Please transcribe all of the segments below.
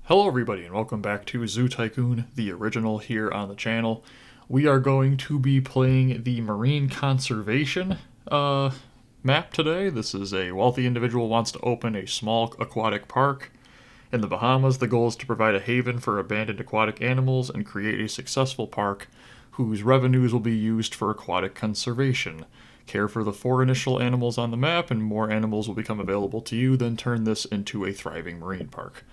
Hello everybody and welcome back to Zoo Tycoon, the original here on the channel. We are going to be playing the Marine Conservation map today. This is a wealthy individual wants to open a small aquatic park in the Bahamas. The goal is to provide a haven for abandoned aquatic animals and create a successful park whose revenues will be used for aquatic conservation. Care for the 4 initial animals on the map and more animals will become available to you, then turn this into a thriving marine park.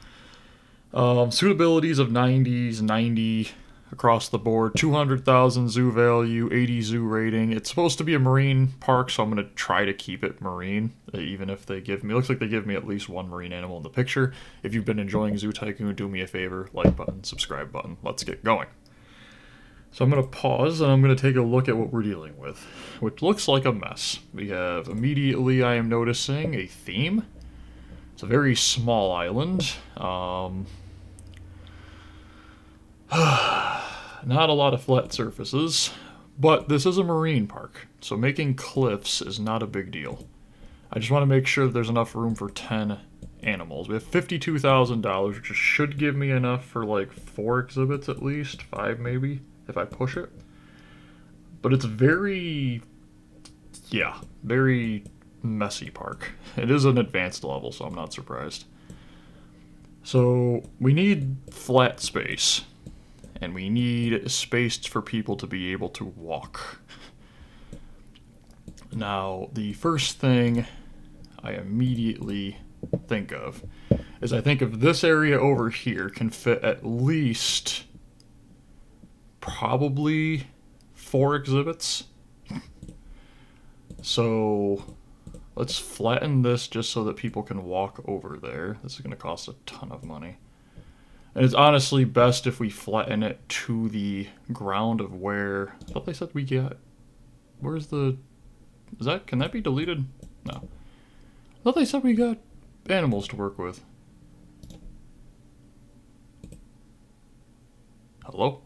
Suitabilities of 90s, 90 across the board, 200,000 zoo value, 80 zoo rating. It's supposed to be a marine park, so I'm going to try to keep it marine, even if they give me, looks like they give me at least one marine animal in the picture. If you've been enjoying Zoo Tycoon, do me a favor, like button, subscribe button, let's get going. So I'm going to pause and I'm going to take a look at what we're dealing with, which looks like a mess. We have, immediately I am noticing a theme. It's a very small island. Not a lot of flat surfaces, but this is a marine park, so making cliffs is not a big deal. I just want to make sure that there's enough room for 10 animals. We have $52,000, which should give me enough for like 4 exhibits at least, 5 maybe, if I push it. But it's very messy park. It is an advanced level, so I'm not surprised. So we need flat space, and we need space for people to be able to walk. Now, the first thing I immediately think of is I think of this area over here can fit at least probably 4 exhibits. So let's flatten this just so that people can walk over there. This is going to cost a ton of money. And it's honestly best if we flatten it to the ground of where... I thought they said we got... Where's the... Can that be deleted? No. I thought they said we got animals to work with. Hello?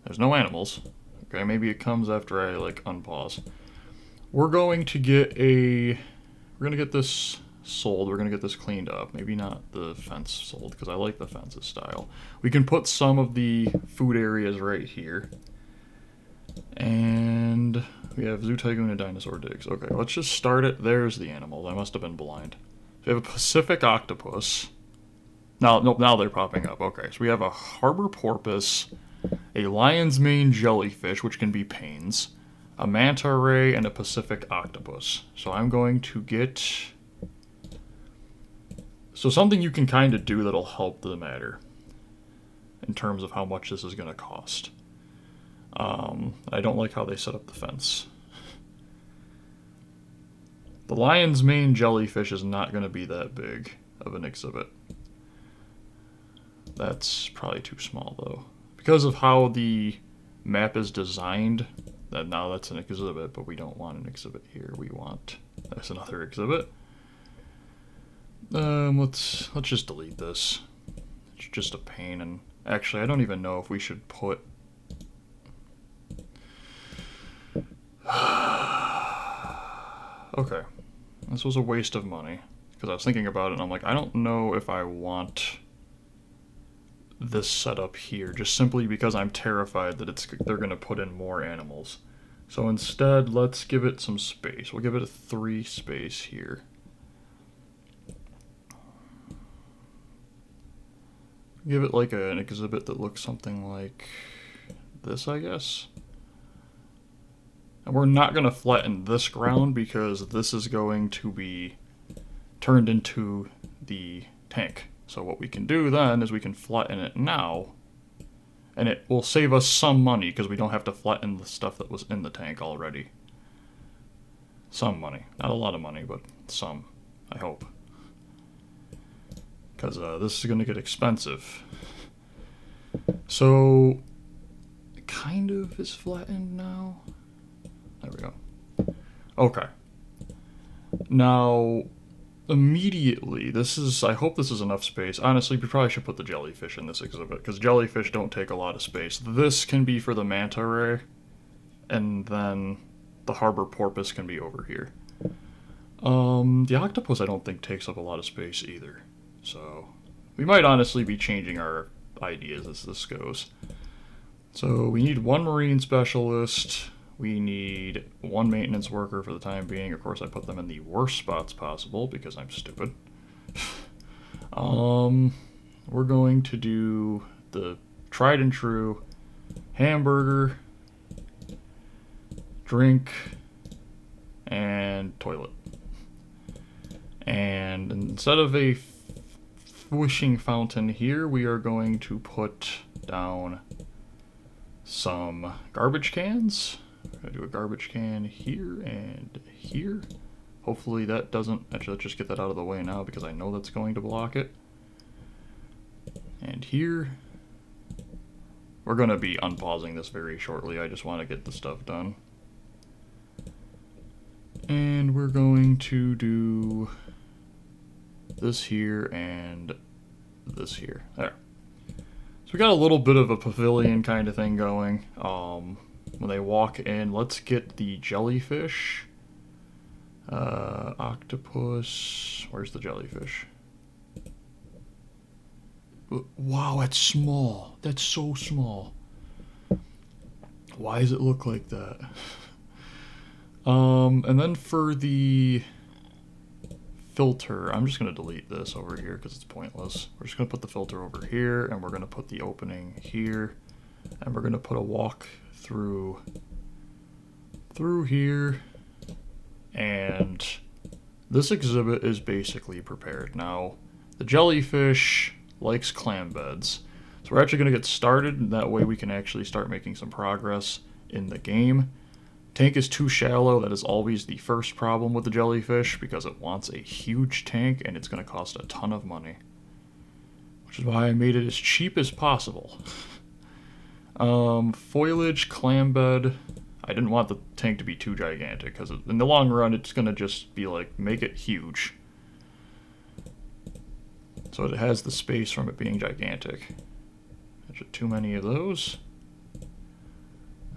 There's no animals. Okay, maybe it comes after I, like, unpause. We're going to get this sold. We're going to get this cleaned up. Maybe not the fence sold, because I like the fence's style. We can put some of the food areas right here. And we have Zoo Tycoon and Dinosaur Digs. Okay, let's just start it. There's the animals. I must have been blind. So we have a Pacific octopus. Now they're popping up. Okay, so we have a harbor porpoise, a lion's mane jellyfish, which can be pains, a manta ray, and a Pacific octopus. So I'm going to get... So something you can kind of do that'll help the matter in terms of how much this is going to cost. I don't like how they set up the fence. The lion's mane jellyfish is not going to be that big of an exhibit. That's probably too small though. Because of how the map is designed, now that's an exhibit, but we don't want an exhibit here. We want... That's another exhibit. Let's just delete this. It's just a pain, and actually I don't even know if we should put... Okay. This was a waste of money, because I was thinking about it and I'm like, I don't know if I want this setup here, just simply because I'm terrified that they're going to put in more animals. So instead, let's give it some space. We'll give it a 3 space here. Give it like an exhibit that looks something like this, I guess. And we're not going to flatten this ground because this is going to be turned into the tank. So what we can do then is we can flatten it now, and it will save us some money because we don't have to flatten the stuff that was in the tank already. Some money. Not a lot of money, but some, I hope. Because this is going to get expensive. So, it kind of is flattened now. There we go. Okay. Now, immediately, I hope this is enough space. Honestly, we probably should put the jellyfish in this exhibit, because jellyfish don't take a lot of space. This can be for the manta ray, and then the harbor porpoise can be over here. The octopus I don't think takes up a lot of space either. So We might honestly be changing our ideas as this goes. So we need one marine specialist. We need one maintenance worker for the time being. Of course, I put them in the worst spots possible because I'm stupid. We're going to do the tried and true hamburger, drink, and toilet. And instead of a wishing fountain here, we are going to put down some garbage cans. I'm going to do a garbage can here and here. Hopefully that doesn't... Actually, let's just get that out of the way now because I know that's going to block it. And here. We're going to be unpausing this very shortly. I just want to get the stuff done. And we're going to do this here and this here. There. So we got a little bit of a pavilion kind of thing going. When they walk in, let's get the jellyfish. Octopus. Where's the jellyfish? Wow, that's small. That's so small. Why does it look like that? And then for the filter, I'm just going to delete this over here because it's pointless. We're just going to put the filter over here, and we're going to put the opening here, and we're going to put a walk through here, and this exhibit is basically prepared. Now, the jellyfish likes clam beds, so we're actually going to get started, and that way we can actually start making some progress in the game. Tank is too shallow. That is always the first problem with the jellyfish because it wants a huge tank and it's going to cost a ton of money, which is why I made it as cheap as possible. Foliage, clam bed. I didn't want the tank to be too gigantic because in the long run it's going to just be like, make it huge. So it has the space from it being gigantic. There's too many of those.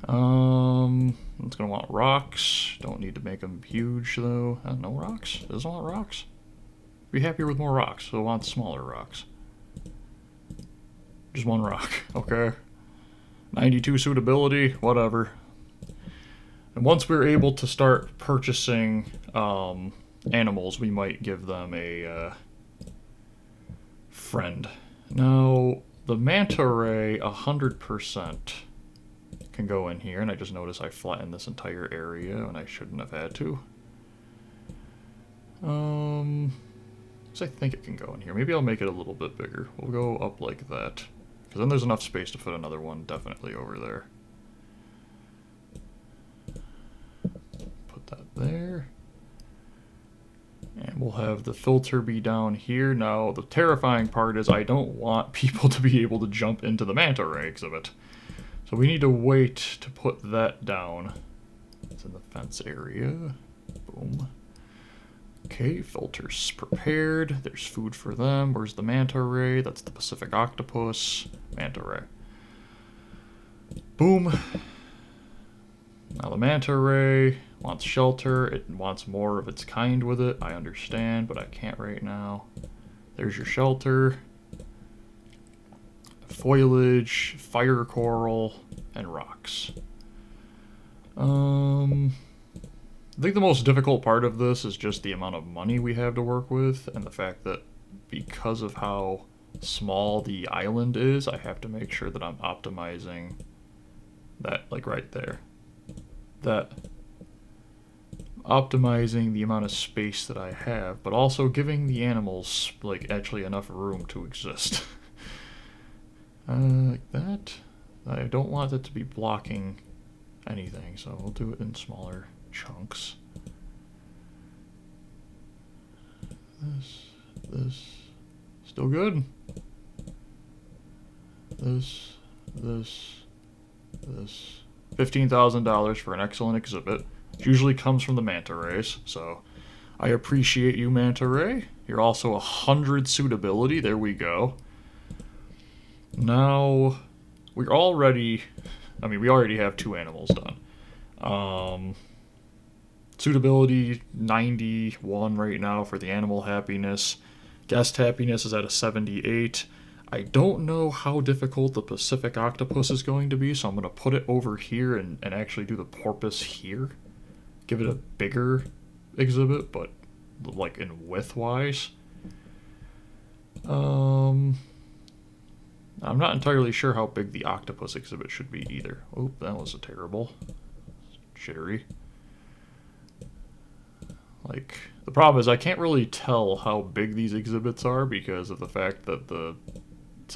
It's gonna want rocks. Don't need to make them huge though. No rocks? It doesn't want rocks? Be happier with more rocks, so it wants smaller rocks. Just one rock, okay. 92 suitability, whatever. And once we're able to start purchasing animals, we might give them a friend. Now, the manta ray, 100% can go in here, and I just noticed I flattened this entire area, and I shouldn't have had to. So I think it can go in here. Maybe I'll make it a little bit bigger. We'll go up like that, because then there's enough space to put another one definitely over there. Put that there. And we'll have the filter be down here. Now, the terrifying part is I don't want people to be able to jump into the manta ray exhibit. So we need to wait to put that down. It's in the fence area. Boom. Okay, filter's prepared. There's food for them. Where's the manta ray? That's the Pacific octopus. Manta ray. Boom. Now the manta ray wants shelter. It wants more of its kind with it. I understand, but I can't right now. There's your shelter. Foliage, fire coral, and rocks. I think the most difficult part of this is just the amount of money we have to work with, and the fact that because of how small the island is, I have to make sure that I'm optimizing that, like right there. That optimizing the amount of space that I have, but also giving the animals, like, actually enough room to exist. Like that. I don't want it to be blocking anything, so we'll do it in smaller chunks. This. Still good. This. $15,000 for an excellent exhibit. It usually comes from the manta rays, so I appreciate you, manta ray. You're also 100 suitability. There we go. Now, we already have 2 animals done. Suitability, 91 right now for the animal happiness. Guest happiness is at a 78. I don't know how difficult the Pacific octopus is going to be, so I'm going to put it over here and actually do the porpoise here. Give it a bigger exhibit, but like in width-wise. I'm not entirely sure how big the octopus exhibit should be either. Oh, that was a terrible. Jittery. Like, the problem is I can't really tell how big these exhibits are because of the fact that the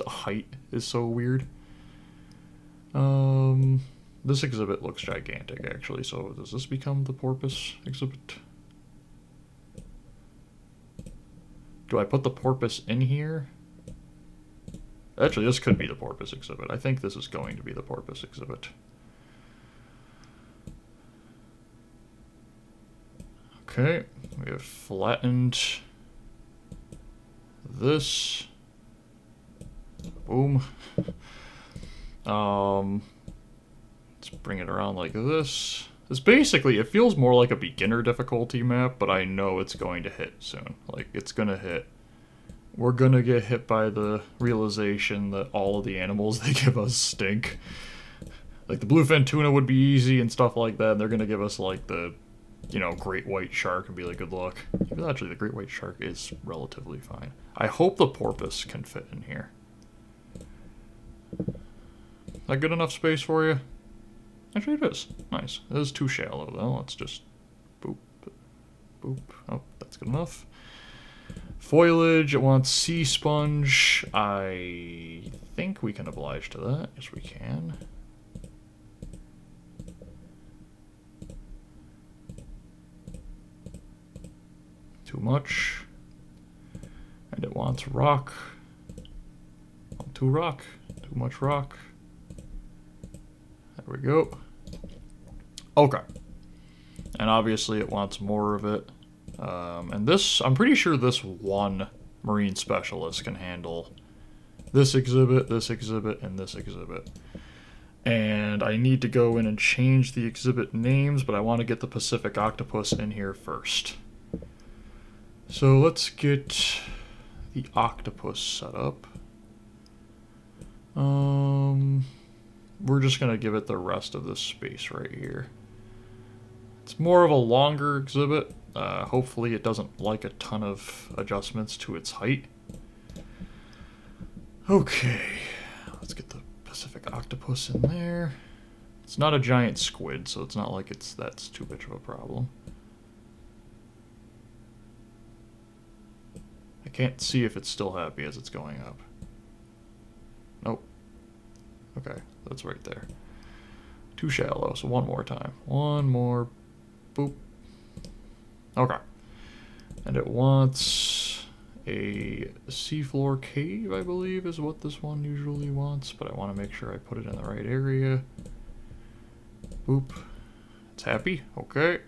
height is so weird. This exhibit looks gigantic, actually, so does this become the porpoise exhibit? Do I put the porpoise in here? Actually, this could be the porpoise exhibit. I think this is going to be the porpoise exhibit. Okay, we have flattened this. Boom. Let's bring it around like this. This basically, it feels more like a beginner difficulty map, but I know it's going to hit soon. Like, it's gonna hit. We're gonna get hit by the realization that all of the animals they give us stink. Like, the bluefin tuna would be easy and stuff like that, and they're gonna give us, like, the, you know, great white shark and be like, good luck. Even actually, the great white shark is relatively fine. I hope the porpoise can fit in here. That good enough space for you? Actually, it is. Nice. It is too shallow, though. Let's just boop, boop. Oh, that's good enough. Foliage, it wants sea sponge. I think we can oblige to that. Yes, we can. Too much. And it wants rock. Too rock. Too much rock. There we go. Okay. And obviously it wants more of it. And this, I'm pretty sure this one marine specialist can handle this exhibit, and this exhibit. And I need to go in and change the exhibit names, but I want to get the Pacific octopus in here first. So let's get the octopus set up. We're just going to give it the rest of this space right here. It's more of a longer exhibit. Hopefully it doesn't like a ton of adjustments to its height. Okay, let's get the Pacific octopus in there. It's not a giant squid, so it's not like that's too much of a problem. I can't see if it's still happy as it's going up. Nope. Okay, that's right there. Too shallow, so one more time. One more. Boop. Okay. And it wants a seafloor cave, I believe, is what this one usually wants, but I want to make sure I put it in the right area. Boop. It's happy. Okay.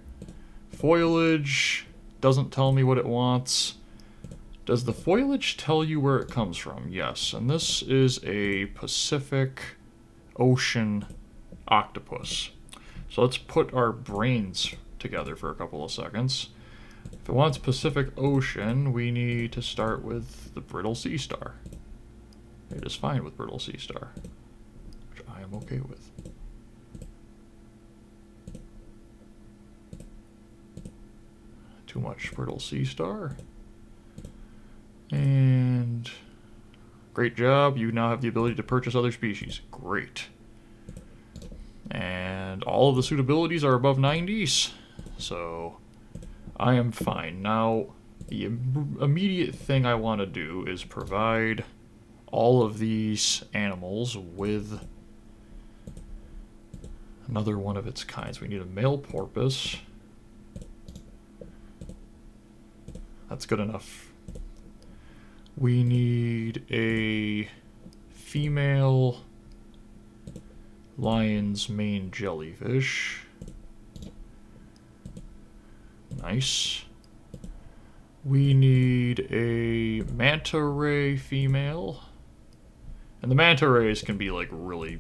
Foliage doesn't tell me what it wants. Does the foliage tell you where it comes from? Yes, and this is a Pacific Ocean octopus. So let's put our brains together for a couple of seconds. If it wants Pacific Ocean, we need to start with the brittle sea star. It is fine with brittle sea star, which I am okay with. Too much brittle sea star. And great job, you now have the ability to purchase other species. Great. And all of the suitabilities are above 90s, so I am fine. Now, the immediate thing I want to do is provide all of these animals with another one of its kinds. We need a male porpoise. That's good enough. We need a female lion's mane jellyfish. Nice. We need a manta ray female. And the manta rays can be like really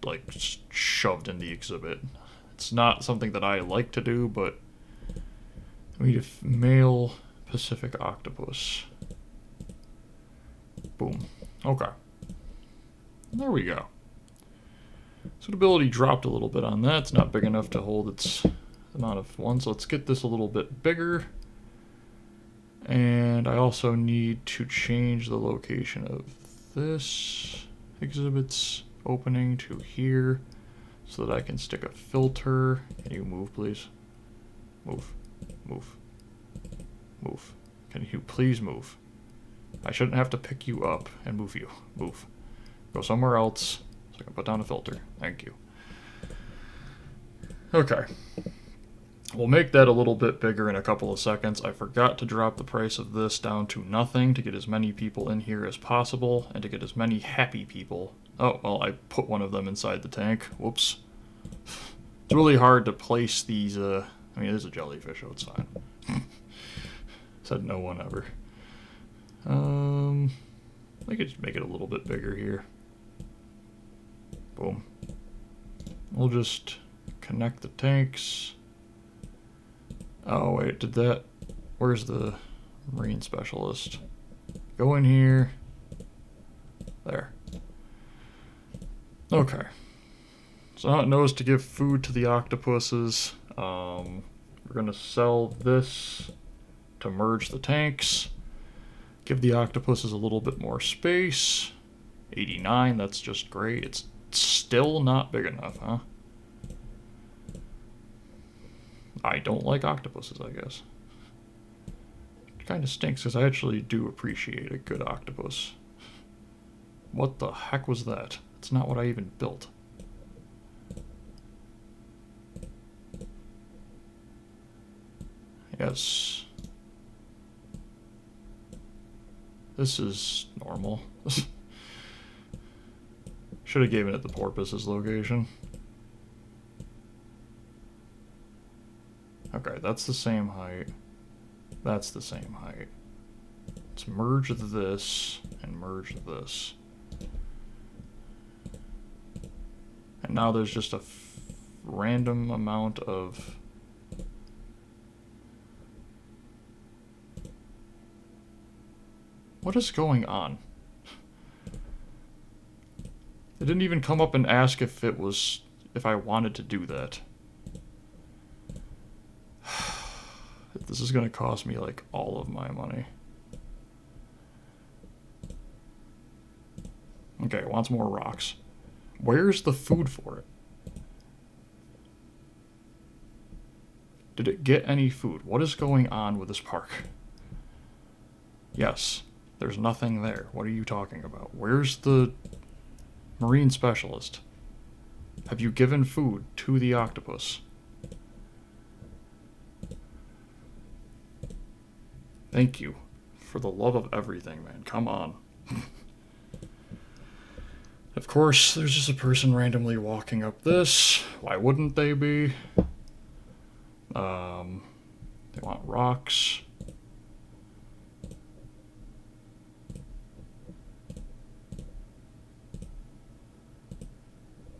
like shoved in the exhibit. It's not something that I like to do, but we need a male Pacific octopus. Okay. There we go. Suitability dropped a little bit on that. It's not big enough to hold its amount of ones. So let's get this a little bit bigger. And I also need to change the location of this exhibit's opening to here so that I can stick a filter. Can you move, please? Move. Move. Move. Can you please move? I shouldn't have to pick you up and move you. Move. Go somewhere else so I can put down a filter. Thank you. Okay. We'll make that a little bit bigger in a couple of seconds. I forgot to drop the price of this down to nothing to get as many people in here as possible and to get as many happy people. Oh, well, I put one of them inside the tank. Whoops. It's really hard to place these, I mean, it is a jellyfish, so it's fine. Said no one ever. I could just make it a little bit bigger here. Boom. We'll just connect the tanks. Oh, wait, did that... Where's the marine specialist? Go in here. There. Okay. So now it knows to give food to the octopuses. We're going to sell this to merge the tanks. Give the octopuses a little bit more space. 89, that's just great. It's still not big enough, huh? I don't like octopuses, I guess. It kind of stinks, because I actually do appreciate a good octopus. What the heck was that? It's not what I even built. Yes. This is normal. Should have given it the porpoise's location. Okay, that's the same height. That's the same height. Let's merge this and merge this. And now there's just a random amount of... What is going on? It didn't even come up and ask if it was... if I wanted to do that. This is gonna cost me like all of my money. Okay, it wants more rocks. Where's the food for it? Did it get any food? What is going on with this park? Yes, there's nothing there. What are you talking about? Where's the marine specialist? Have you given food to the octopus? Thank you. For the love of everything, man. Come on. Of course, there's just a person randomly walking up this. Why wouldn't they be? They want rocks.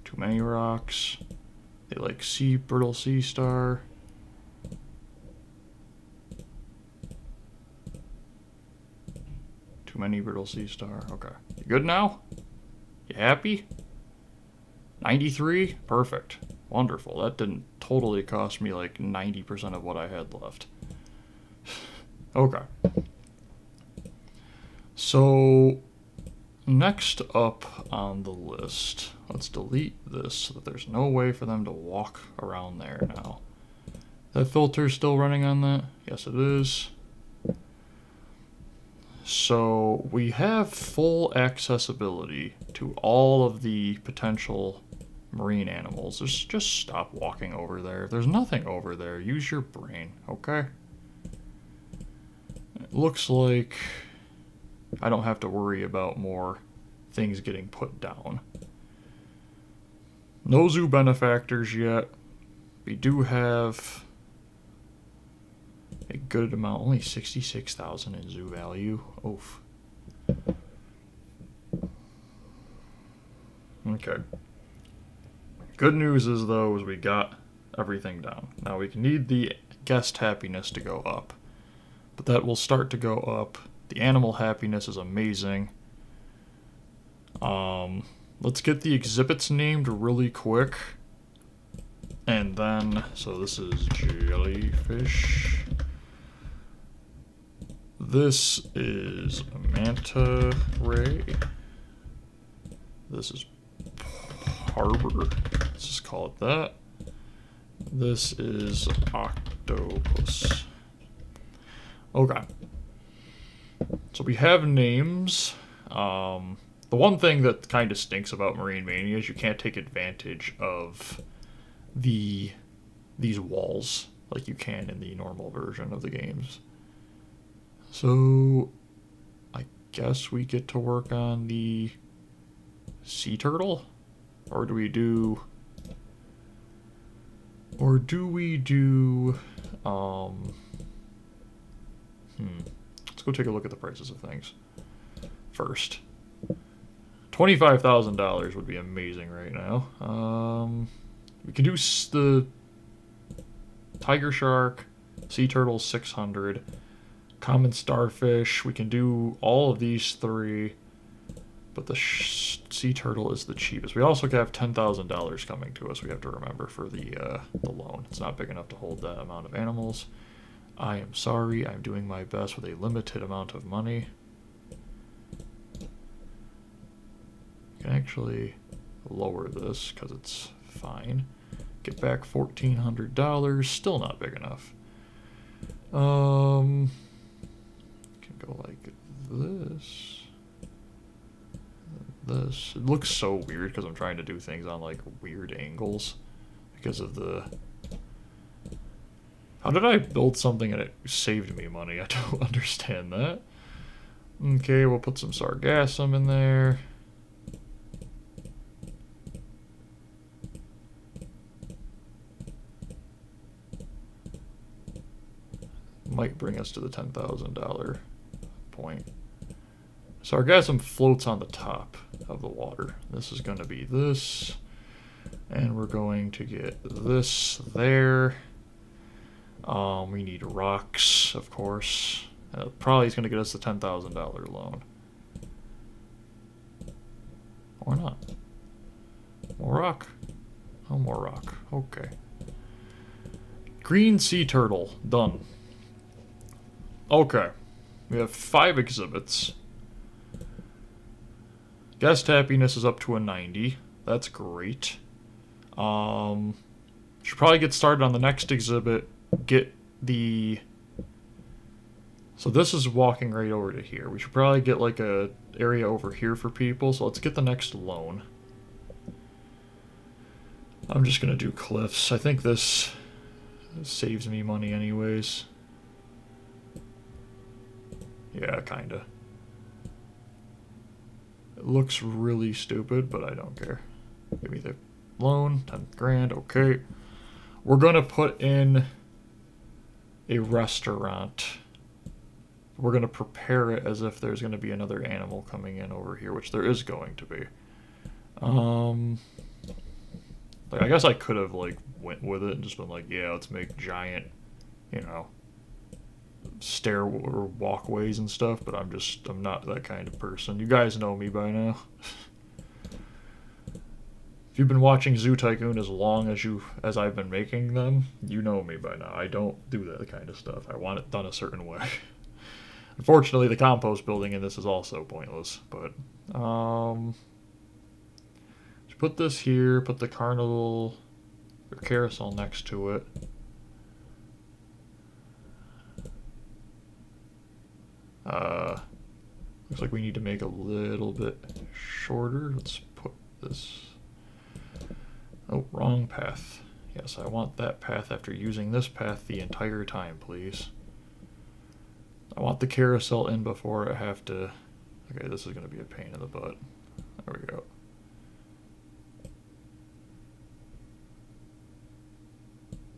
Too many rocks. They like brittle sea star. Too many brittle sea star. Okay. You good now? You happy? 93? Perfect. Wonderful. That didn't totally cost me like 90% of what I had left. Okay. So, next up on the list, let's delete this so that there's no way for them to walk around there now. That filter's still running on that? Yes, it is. So we have full accessibility to all of the potential marine animals. Just stop walking over there. There's nothing over there. Use your brain, okay? It looks like I don't have to worry about more things getting put down. No zoo benefactors yet. We do have a good amount, only 66,000 in zoo value. Oof. Okay. Good news is, though, is we got everything down. Now we need the guest happiness to go up. But that will start to go up. The animal happiness is amazing. Let's get the exhibits named really quick. And then, so this is jellyfish. This is manta ray. This is harbor. Let's just call it that. This is octopus. Okay. So we have names. The one thing that kind of stinks about Marine Mania is you can't take advantage of these walls like you can in the normal version of the games. So I guess we get to work on the sea turtle, or do we do let's go take a look at the prices of things first. $25,000 would be amazing right now. We can do the tiger shark, sea turtle 600, common starfish. We can do all of these three, but the sea turtle is the cheapest. We also have $10,000 coming to us. We have to remember for the loan. It's not big enough to hold that amount of animals. I am sorry. I'm doing my best with a limited amount of money. Can actually lower this because it's fine. Get back $1,400. Still not big enough. Can go like this. This. It looks so weird because I'm trying to do things on like weird angles because of the. How did I build something and it saved me money? I don't understand that. Okay, we'll put some sargassum in there. Might bring us to the $10,000 point. Sargassum floats on the top of the water. This is going to be this. And we're going to get this there. We need rocks, of course. Probably is going to get us the $10,000 loan. Or not. More rock. Oh, more rock. Okay. Green sea turtle. Done. Okay. We have 5 exhibits. Guest happiness is up to a 90. That's great. Should probably get started on the next exhibit. Get the... So this is walking right over to here. We should probably get like a area over here for people. So let's get the next loan. I'm just going to do cliffs. I think this saves me money anyways. Yeah, kinda. It looks really stupid, but I don't care. Give me the loan, 10 grand, okay. We're gonna put in a restaurant. We're gonna prepare it as if there's gonna be another animal coming in over here, which there is going to be. Like, I guess I could have like went with it and just been like, yeah, let's make giant, you know, stair or walkways and stuff, but I'm not that kind of person. You guys know me by now. If you've been watching Zoo Tycoon as long as I've been making them, you know me by now. I don't do that kind of stuff. I want it done a certain way. Unfortunately, the compost building in this is also pointless, but just put this here, put the carnival or carousel next to it. Looks like we need to make a little bit shorter. Let's put this... Oh, wrong path. Yes, I want that path after using this path the entire time, please. I want the carousel in before I have to... Okay, this is going to be a pain in the butt. There we go.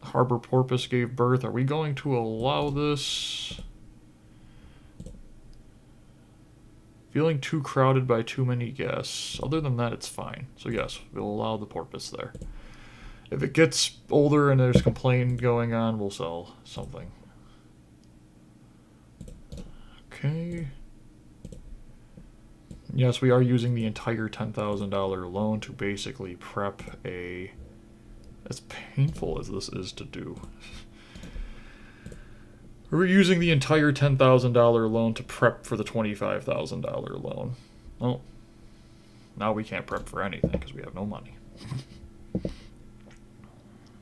Harbor porpoise gave birth. Are we going to allow this? Feeling too crowded by too many guests. Other than that, it's fine. So yes, we'll allow the porpoise there. If it gets older and there's complaint going on, we'll sell something. Okay. Yes, we are using the entire $10,000 loan to basically prep a... As painful as this is to do. We're using the entire $10,000 loan to prep for the $25,000 loan. Well, now we can't prep for anything because we have no money.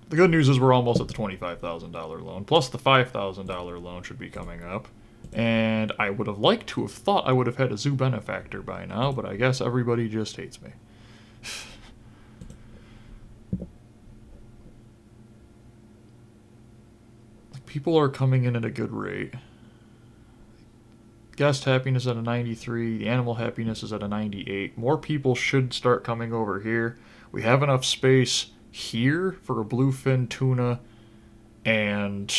The good news is we're almost at the $25,000 loan, plus the $5,000 loan should be coming up. And I would have liked to have thought I would have had a zoo benefactor by now, but I guess everybody just hates me. People are coming in at a good rate. Guest happiness at a 93, the animal happiness is at a 98. More people should start coming over here. We have enough space here for a bluefin tuna and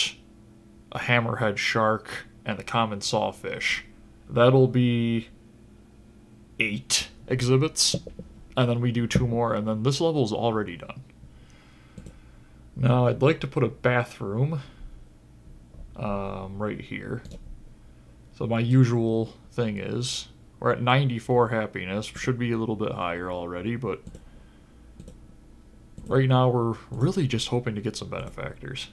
a hammerhead shark and the common sawfish. That'll be 8 exhibits, and then we do 2 more, and then this level's already done. Now I'd like to put a bathroom right here. So my usual thing is, we're at 94 happiness, should be a little bit higher already, but right now we're really just hoping to get some benefactors.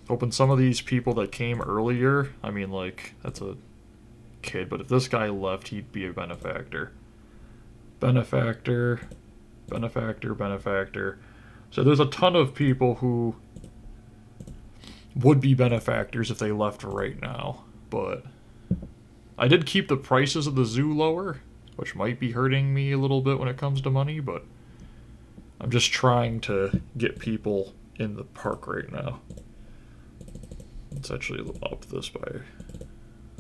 Hoping some of these people that came earlier, I mean, like, that's a kid, but if this guy left, he'd be a benefactor. Benefactor, benefactor, benefactor. So there's a ton of people who would be benefactors if they left right now, but I did keep the prices of the zoo lower, which might be hurting me a little bit when it comes to money, but I'm just trying to get people in the park right now. Let's actually up this by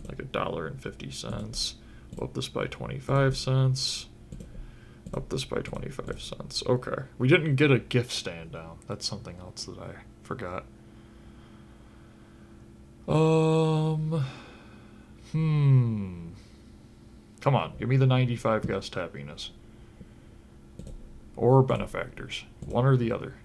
like $1.50. Up this by 25 cents. Up this by 25 cents. Okay. We didn't get a gift stand down. That's something else that I forgot. Come on, give me the 95 guest happiness. Or benefactors. One or the other.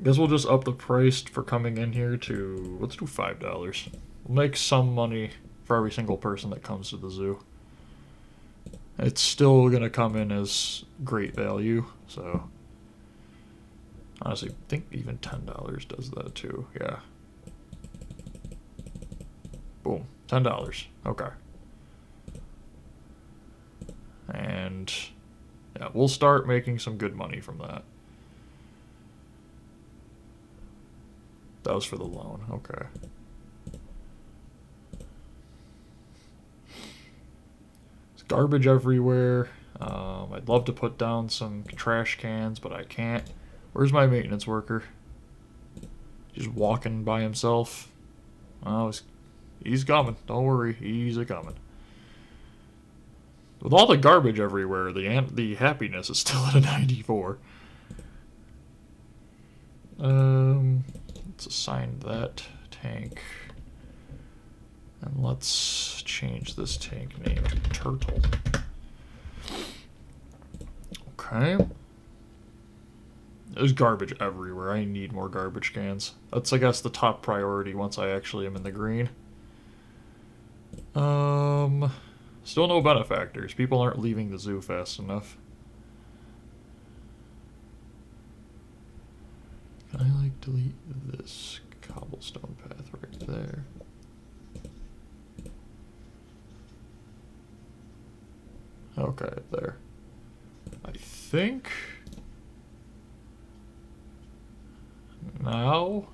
Guess we'll just up the price for coming in here to, let's do $5. We'll make some money for every single person that comes to the zoo. It's still gonna come in as great value, so honestly, I think even $10 does that too. Yeah. Boom. $10. Okay. And yeah, we'll start making some good money from that. That was for the loan. Okay. There's garbage everywhere. I'd love to put down some trash cans, but I can't. Where's my maintenance worker? Just walking by himself. Oh, he's coming. Don't worry, he's a coming. With all the garbage everywhere, the happiness is still at a 94. Let's assign that tank. And let's change this tank name to Turtle. Okay. There's garbage everywhere. I need more garbage cans. That's, I guess, the top priority once I actually am in the green. Still no benefactors. People aren't leaving the zoo fast enough. Can I, like, delete this cobblestone path right there? Okay, there. I think now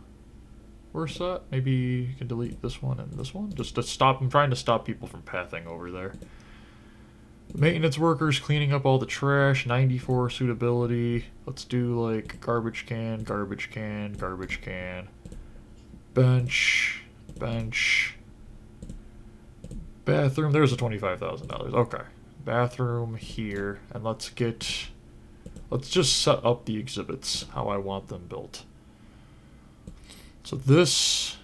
we're set. Maybe you can delete this one and this one just to stop. I'm trying to stop people from pathing over there. Maintenance workers cleaning up all the trash. 94 suitability. Let's do like garbage can, garbage can, garbage can. Bench, bench. Bathroom. There's a $25,000. Okay. Bathroom here, and let's just set up the exhibits how I want them built. So this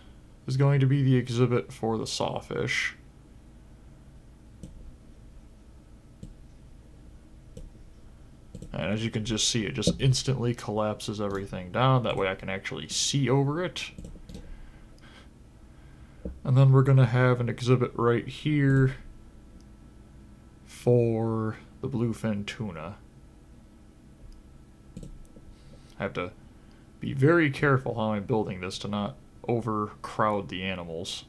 is going to be the exhibit for the sawfish. And as you can just see, it just instantly collapses everything down. That way I can actually see over it. And then we're going to have an exhibit right here for the bluefin tuna. I have to be very careful how I'm building this to not overcrowd the animals.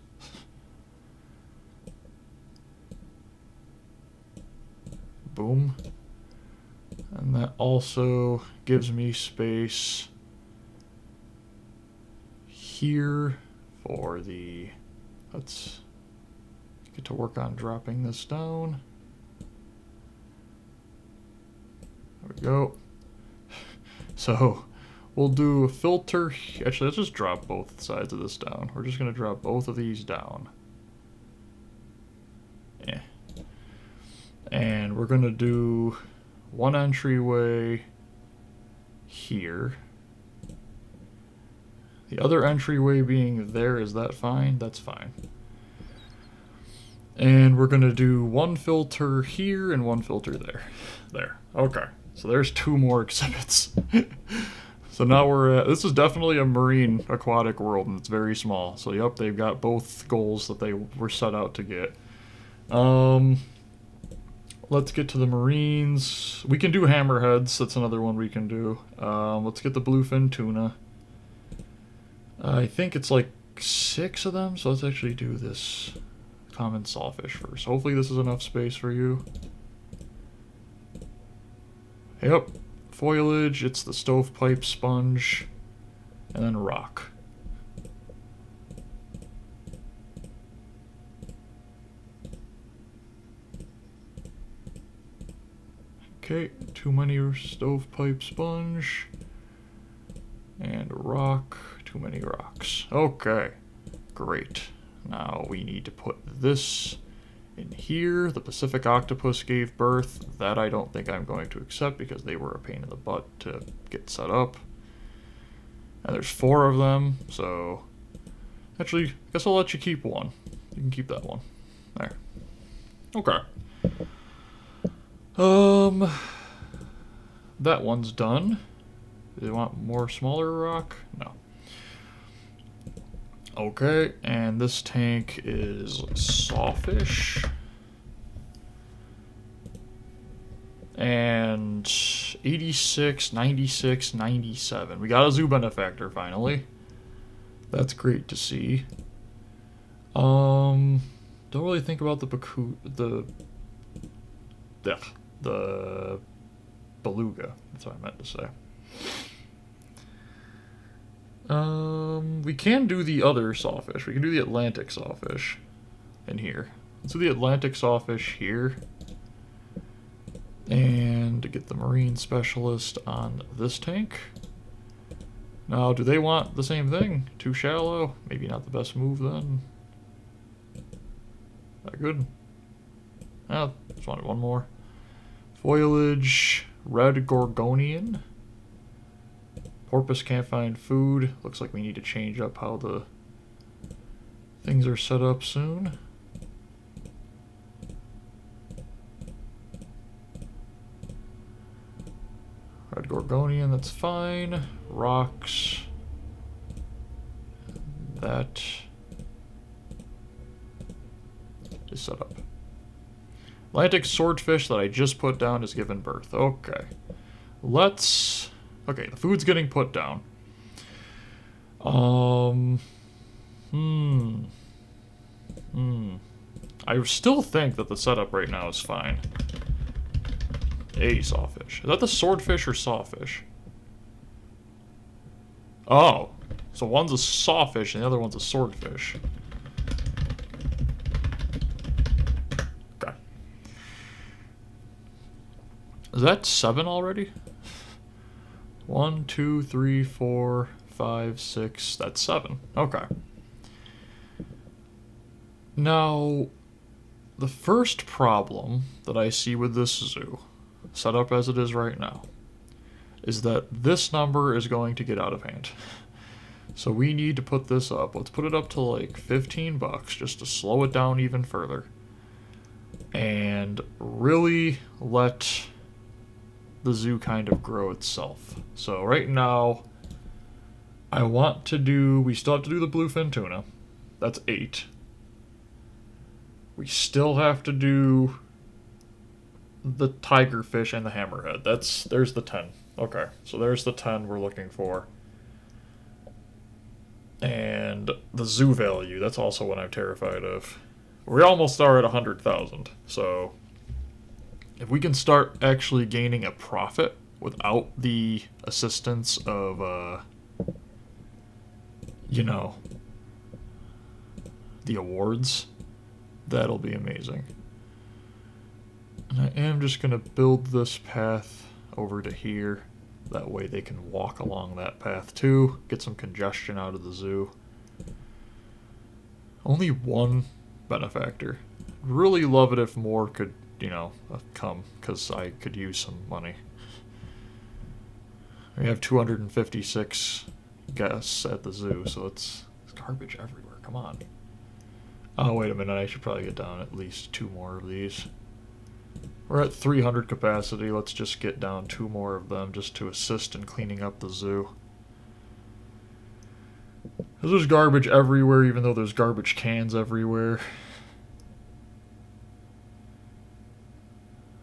Boom. And that also gives me space here for the... Let's get to work on dropping this down. There we go. So we'll do a filter. Actually, let's just drop both sides of this down. We're just going to drop both of these down. Yeah. And we're going to do one entryway here. The other entryway being there, is that fine? That's fine. And we're going to do one filter here and one filter there. There. Okay. So there's two more exhibits. So now we're at... This is definitely a marine aquatic world, and it's very small. So, yep, they've got both goals that they were set out to get. Let's get to the marines. We can do hammerheads. That's another one we can do. Let's get the bluefin tuna. I think it's like 6 of them, so let's actually do this common sawfish first. Hopefully this is enough space for you. Yep. Foliage, it's the stovepipe sponge, and then rock. Okay, too many stovepipe sponge. And rock, too many rocks. Okay, great. Now we need to put this in here. The Pacific octopus gave birth. That I don't think I'm going to accept because they were a pain in the butt to get set up. And there's 4 of them, so... Actually, I guess I'll let you keep one. You can keep that one. There. Okay. That one's done. Do they want more smaller rock? No. Okay, and this tank is sawfish. And 86, 96, 97. We got a zoo benefactor finally. That's great to see. Don't really think about the beluga. That's what I meant to say. We can do the other sawfish. We can do the Atlantic sawfish in here. Let's do the Atlantic sawfish here. And to get the marine specialist on this tank. Now, do they want the same thing? Too shallow? Maybe not the best move then. That good? Oh, just wanted one more. Foliage, red gorgonian. Porpoise can't find food. Looks like we need to change up how the things are set up soon. Red gorgonian, that's fine. Rocks. That is set up. Atlantic swordfish that I just put down is given birth. Okay. Let's... Okay, the food's getting put down. I still think that the setup right now is fine. A sawfish. Is that the swordfish or sawfish? Oh. So one's a sawfish and the other one's a swordfish. Okay. Is that 7 already? 1, 2, 3, 4, 5, 6. That's 7. Okay. Now, the first problem that I see with this zoo, set up as it is right now, is that this number is going to get out of hand. So we need to put this up. Let's put it up to like $15 just to slow it down even further. And really let the zoo kind of grow itself. So right now, I want to do... We still have to do the bluefin tuna. That's 8. We still have to do the tigerfish and the hammerhead. There's the 10. Okay, so there's the 10 we're looking for. And the zoo value, that's also what I'm terrified of. We almost are at 100,000, so if we can start actually gaining a profit without the assistance of, you know, the awards, that'll be amazing. And I am just going to build this path over to here. That way they can walk along that path too. Get some congestion out of the zoo. Only one benefactor. Really love it if more could, you know, come, because I could use some money. We have 256 guests at the zoo, so it's garbage everywhere. Come on. Oh, wait a minute. I should probably get down at least 2 more of these. We're at 300 capacity. Let's just get down 2 more of them just to assist in cleaning up the zoo. There's garbage everywhere, even though there's garbage cans everywhere.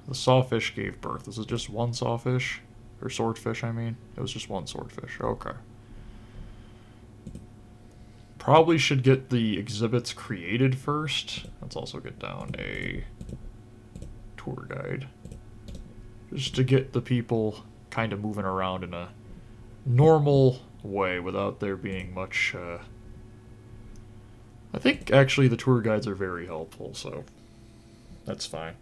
The sawfish gave birth. Is it just one sawfish? Or swordfish, I mean? It was just one swordfish. Okay. Probably should get the exhibits created first. Let's also get down a tour guide. Just to get the people kind of moving around in a normal way without there being much... I think actually the tour guides are very helpful, so that's fine.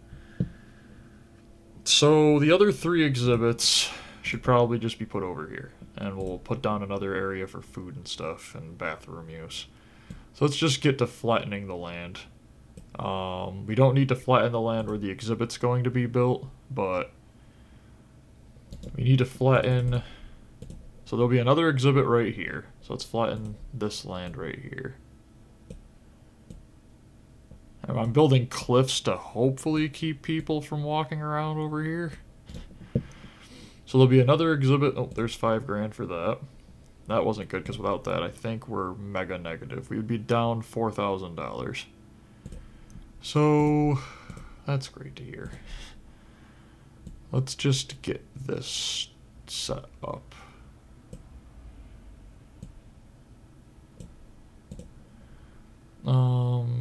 So the other 3 exhibits should probably just be put over here. And we'll put down another area for food and stuff and bathroom use. So let's just get to flattening the land. We don't need to flatten the land where the exhibit's going to be built, but we need to flatten... So there'll be another exhibit right here. So let's flatten this land right here. And I'm building cliffs to hopefully keep people from walking around over here. So there'll be another exhibit. Oh, there's 5 grand for that. That wasn't good, because without that, I think we're mega negative. We would be down $4,000. So, that's great to hear. Let's just get this set up.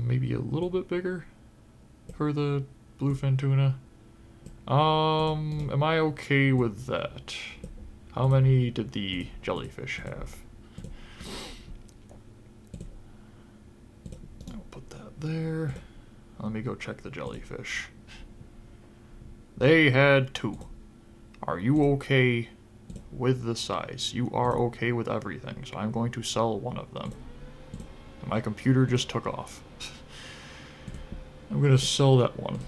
Maybe a little bit bigger for the bluefin tuna. Am I okay with that? How many did the jellyfish have? I'll put that there. Let me go check the jellyfish. They had 2. Are you okay with the size? You are okay with everything, so I'm going to sell one of them. And my computer just took off. I'm going to sell that one.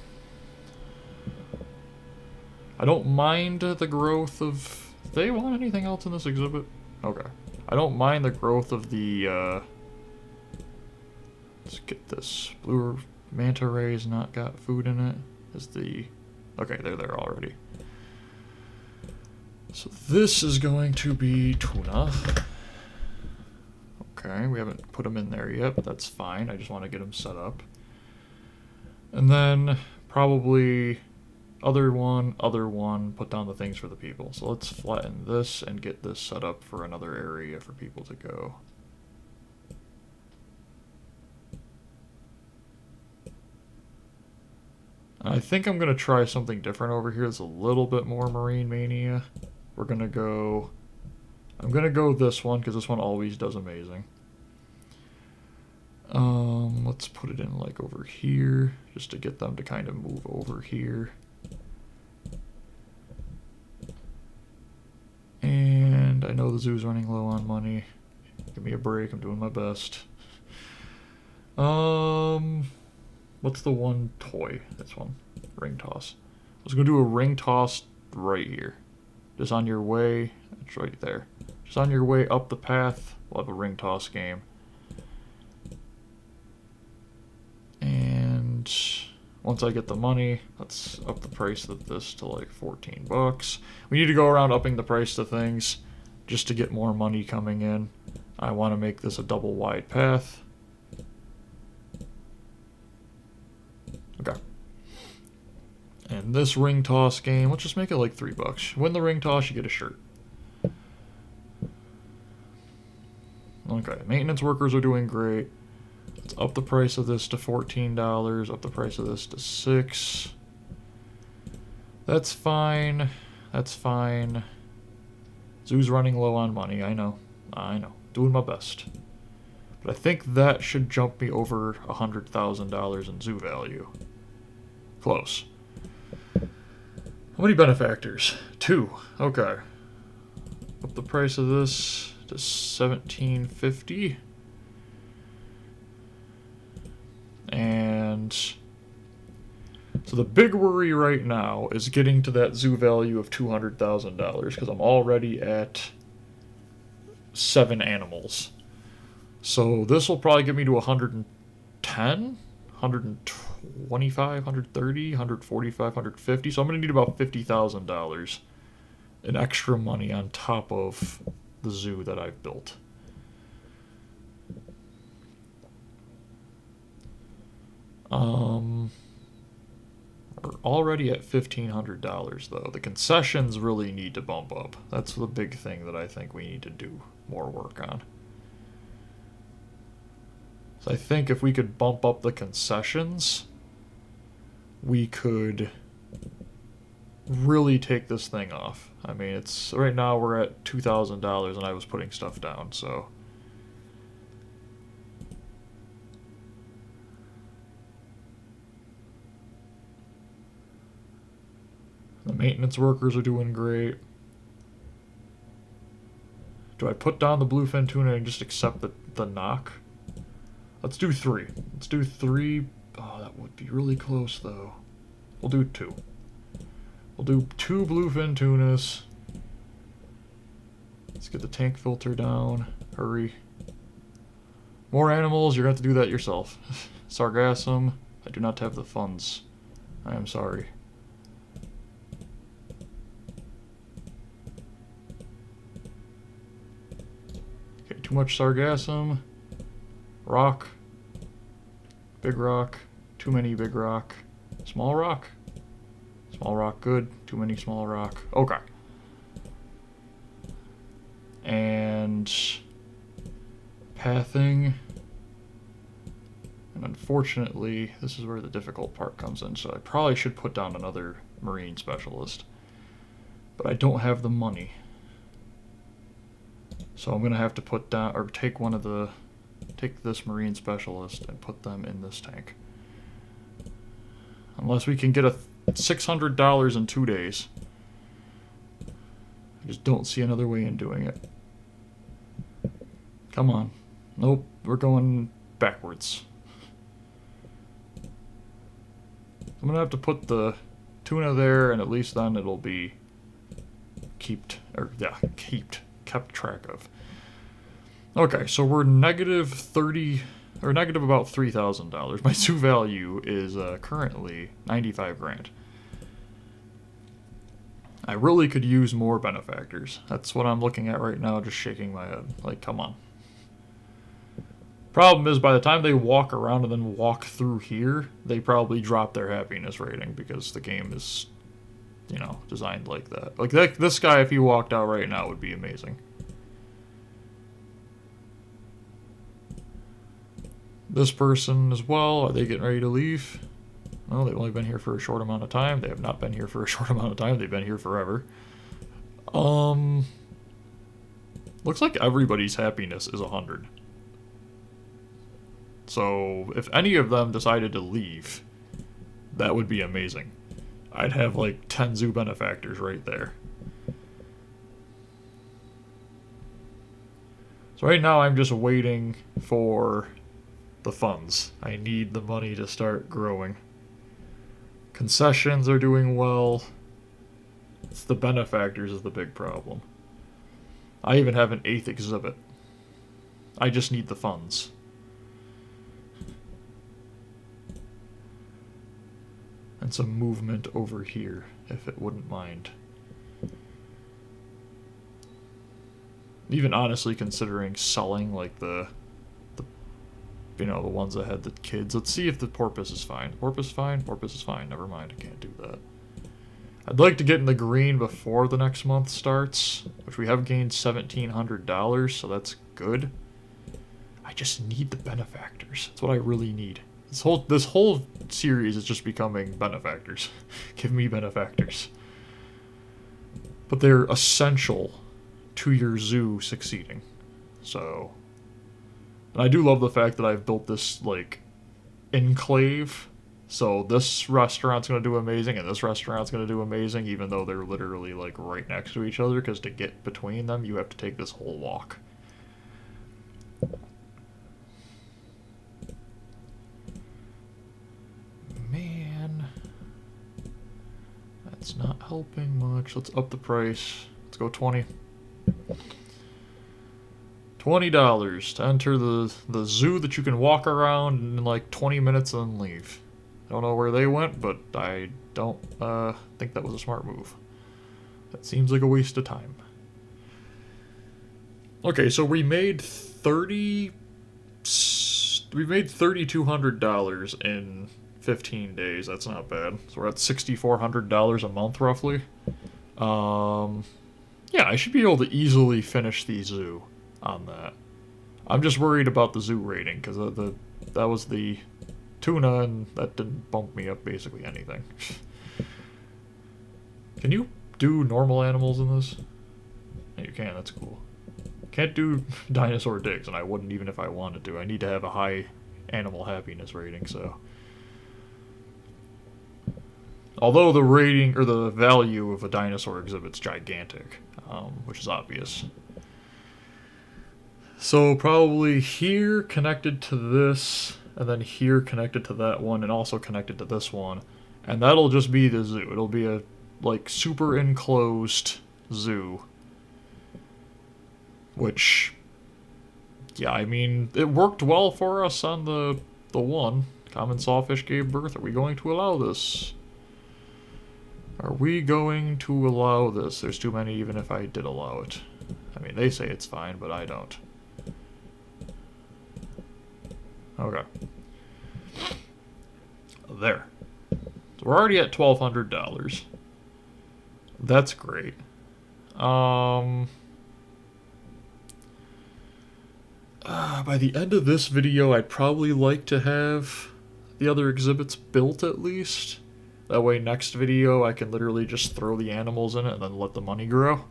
I don't mind the growth of... Do they want anything else in this exhibit? Okay. I don't mind the growth of the, Let's get this. Blue manta ray's not got food in it. Is the... Okay, they're there already. So this is going to be tuna. Okay, we haven't put them in there yet, but that's fine. I just want to get them set up. And then probably... Other one, put down the things for the people. So let's flatten this and get this set up for another area for people to go. I think I'm going to try something different over here. It's a little bit more Marine Mania. We're going to go... I'm going to go this one, because this one always does amazing. Let's put it in, like, over here, just to get them to kind of move over here. And I know the zoo's running low on money. Give me a break, I'm doing my best. What's the one toy? This one. Ring toss. I was going to do a ring toss right here. Just on your way, it's right there. Just on your way up the path, we'll have a ring toss game. And once I get the money, let's up the price of this to like 14 bucks. We need to go around upping the price to things just to get more money coming in. I want to make this a double wide path. in this ring toss game, let's just make it like $3. Win the ring toss, you get a shirt. Okay, maintenance workers are doing great. Let's up the price of this to $14, up the price of this to $6. That's fine. That's fine. Zoo's running low on money, I know. I know. Doing my best. But I think that should jump me over $100,000 in zoo value. Close. How many benefactors? 2. Okay. Up the price of this to $17.50. And so the big worry right now is getting to that zoo value of $200,000 because I'm already at 7 animals. So this will probably get me to 110, 125, 130, 145, 150. So I'm going to need about $50,000 in extra money on top of the zoo that I've built. We're already at $1,500 though. The concessions really need to bump up. That's the big thing that I think we need to do more work on. So I think if we could bump up the concessions, we could really take this thing off. I mean, it's right now we're at $2,000 and I was putting stuff down, so the maintenance workers are doing great. Do I put down the bluefin tuna and just accept the knock? Let's do 3. Let's do 3. Oh, that would be really close, though. We'll do 2. We'll do 2 bluefin tunas. Let's get the tank filter down. Hurry. More animals, you're going to have to do that yourself. Sargassum, I do not have the funds. I am sorry. Okay, too much sargassum. Rock. Big rock. Too many big rock. Small rock. Small rock, good. Too many small rock. Okay. And pathing. And unfortunately, this is where the difficult part comes in, so I probably should put down another marine specialist. But I don't have the money. So I'm going to have to put down, or take one of the, take this marine specialist and put them in this tank. Unless we can get a $600 in 2 days. I just don't see another way in doing it. Come on. Nope, we're going backwards. I'm gonna have to put the tuna there, and at least then it'll be kept track of. Okay, so we're negative 30, or negative about $3,000. My zoo value is currently 95 grand. I really could use more benefactors. That's what I'm looking at right now, just shaking my head. Like, come on. Problem is, by the time they walk around and then walk through here, they probably drop their happiness rating because the game is, you know, designed like that. Like, this guy, if he walked out right now, would be amazing. This person as well, are they getting ready to leave? No, they've only been here for a short amount of time. They have not been here for a short amount of time. They've been here forever. Looks like everybody's happiness is 100. So, if any of them decided to leave, that would be amazing. I'd have like 10 zoo benefactors right there. So right now I'm just waiting for the funds. I need the money to start growing. Concessions are doing well. It's the benefactors is the big problem. I even have an 8th exhibit. I just need the funds. And some movement over here, if it wouldn't mind. Even honestly considering selling like the you know, the ones that had the kids. Let's see if the porpoise is fine. Porpoise fine? Porpoise is fine. Never mind, I can't do that. I'd like to get in the green before the next month starts, which we have gained $1,700, so that's good. I just need the benefactors. That's what I really need. This whole series is just becoming benefactors. Give me benefactors. But they're essential to your zoo succeeding. So, and I do love the fact that I've built this, like, enclave. So this restaurant's going to do amazing, and this restaurant's going to do amazing, even though they're literally, like, right next to each other, because to get between them, you have to take this whole walk. Man, that's not helping much. Let's up the price. Let's go 20. $20 to enter the zoo that you can walk around in like 20 minutes and then leave. I don't know where they went, but I don't think that was a smart move. That seems like a waste of time. Okay, so we made $3,200 in 15 days. That's not bad. So we're at $6,400 a month roughly. Yeah, I should be able to easily finish the zoo on that. I'm just worried about the zoo rating, because that was the tuna, and that didn't bump me up basically anything. Can you do normal animals in this? Yeah, you can, that's cool. Can't do dinosaur dicks, and I wouldn't even if I wanted to. I need to have a high animal happiness rating, so. Although the rating, or the value of a dinosaur exhibit's gigantic, which is obvious. So probably here connected to this, and then here connected to that one, and also connected to this one. And that'll just be the zoo. It'll be a, like, super enclosed zoo. Which, yeah, I mean, it worked well for us on the one. Common sawfish gave birth. Are we going to allow this? Are we going to allow this? There's too many even if I did allow it. I mean, they say it's fine, but I don't. Okay. There. So we're already at $1,200. That's great. By the end of this video, I'd probably like to have the other exhibits built at least. That way next video I can literally just throw the animals in it and then let the money grow.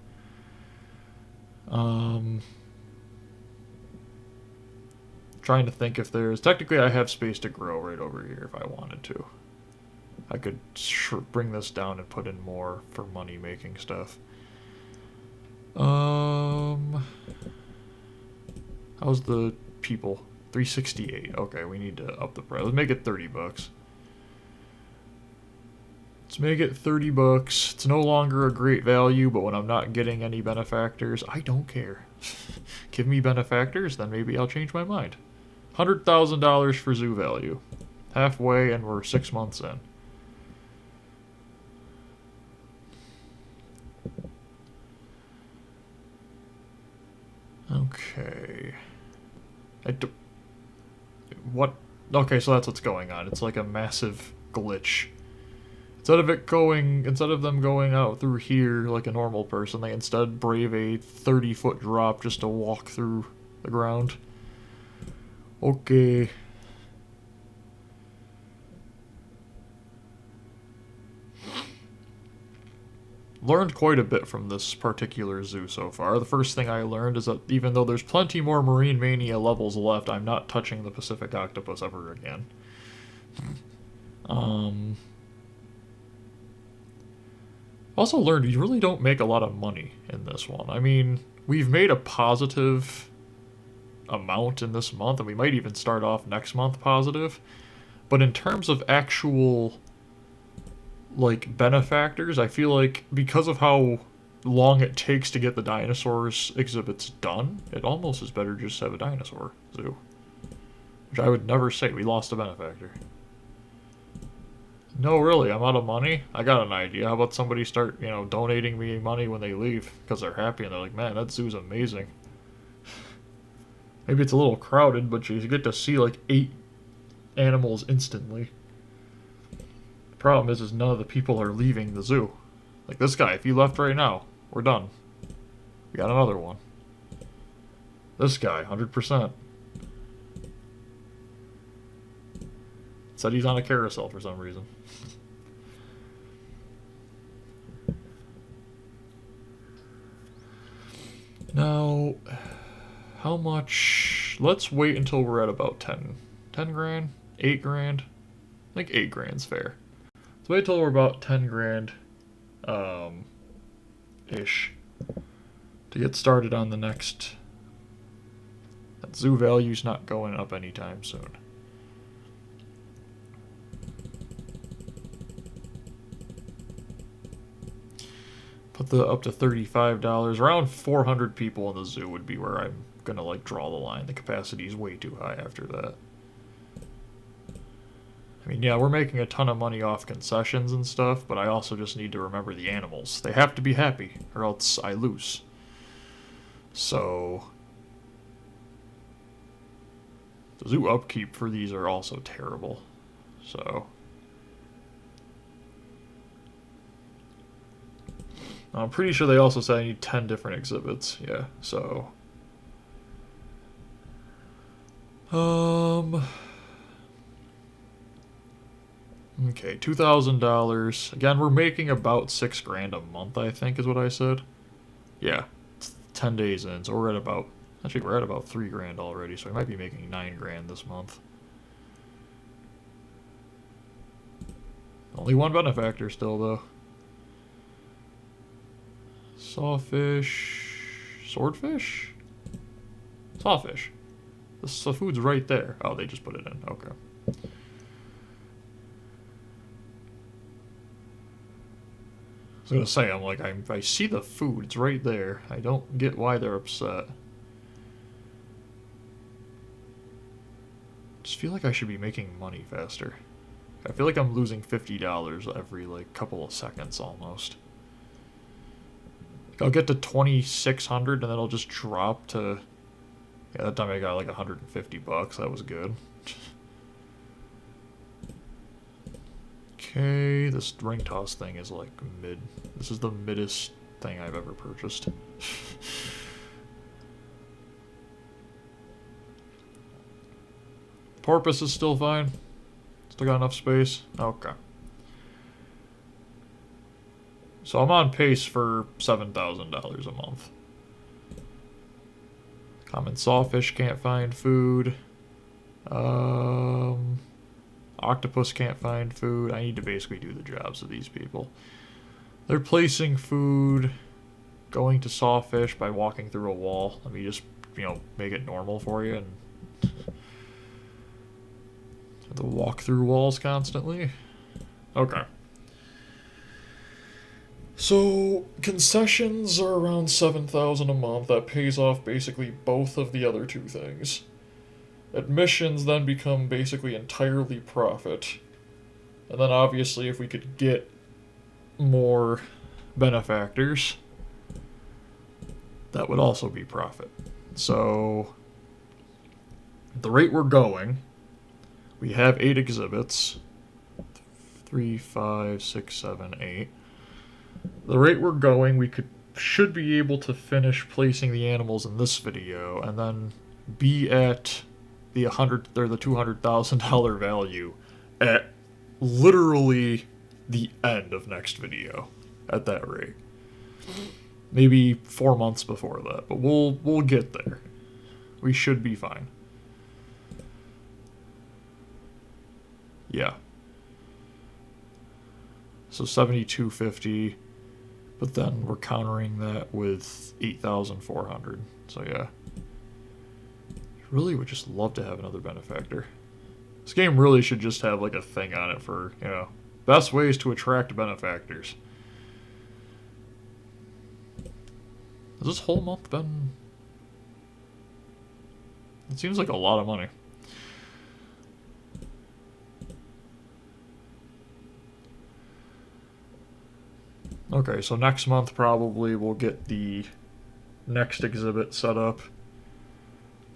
Trying to think if there's... Technically I have space to grow right over here if I wanted to. I could bring this down and put in more for money making stuff. How's the people? 368. Okay, we need to up the price. Let's make it $30. Let's make it $30. It's no longer a great value, but when I'm not getting any benefactors, I don't care. Give me benefactors, then maybe I'll change my mind. $100,000 for zoo value. Halfway, and we're 6 months in. Okay. What? Okay, so that's what's going on. It's like a massive glitch. Instead of them going out through here like a normal person, they instead brave a 30-foot drop just to walk through the ground. Okay. Learned quite a bit from this particular zoo so far. The first thing I learned is that even though there's plenty more Marine Mania levels left, I'm not touching the Pacific Octopus ever again. Also learned you really don't make a lot of money in this one. I mean, we've made a positive amount in this month, and we might even start off next month positive. But in terms of actual, like, benefactors, I feel like because of how long it takes to get the dinosaurs exhibits done, it almost is better just to have a dinosaur zoo. Which I would never say. We lost a benefactor. No, really, I'm out of money? I got an idea. How about somebody start, you know, donating me money when they leave because they're happy and they're like, man, that zoo's amazing. Maybe it's a little crowded, but you get to see like 8 animals instantly. The problem is none of the people are leaving the zoo. Like this guy, if he left right now, we're done. We got another one. This guy, 100%. Said he's on a carousel for some reason. Now, how much? Let's wait until we're at about 10 grand, 8 grand. I think 8 grand's fair. Let's wait till we're about 10 grand, ish, to get started on the next. That zoo value's not going up anytime soon. Put the up to $35. Around 400 people in the zoo would be where I'm gonna like draw the line. The capacity is way too high after that. I mean, yeah, we're making a ton of money off concessions and stuff, but I also just need to remember the animals. They have to be happy, or else I lose. So the zoo upkeep for these are also terrible. So I'm pretty sure they also said I need 10 different exhibits. Yeah, so okay, $2,000. Again, we're making about 6 grand a month, I think is what I said. Yeah, it's 10 days in, so we're at about, actually we're at about 3 grand already, so we might be making 9 grand this month. Only one benefactor still, though. Sawfish, swordfish? Sawfish. The food's right there. Oh, they just put it in. Okay. I was gonna say, I'm like, I see the food. It's right there. I don't get why they're upset. Just feel like I should be making money faster. I feel like I'm losing $50 every, like, couple of seconds almost. I'll get to 2,600 and then it'll just drop to... Yeah, that time I got like 150 bucks. That was good. Okay, this ring toss thing is like mid. This is the middest thing I've ever purchased. Porpoise is still fine. Still got enough space. Okay. So I'm on pace for $7,000 a month. Common sawfish can't find food. Octopus can't find food. I need to basically do the jobs of these people. They're placing food, going to sawfish by walking through a wall. Let me just, make it normal for you and have to walk through walls constantly. Okay. So, concessions are around $7,000 a month. That pays off basically both of the other two things. Admissions then become basically entirely profit. And then obviously if we could get more benefactors, that would also be profit. So, at the rate we're going, we have 8 exhibits. 3, 5, 6, 7, 8. The rate we're going, we should be able to finish placing the animals in this video, and then be at the $200,000 value at literally the end of next video. At that rate, maybe 4 months before that, but we'll get there. We should be fine. Yeah. So 7,250. But then we're countering that with 8,400. So yeah. Really would just love to have another benefactor. This game really should just have like a thing on it for, best ways to attract benefactors. Has this whole month been... It seems like a lot of money. Okay, so next month probably we'll get the next exhibit set up.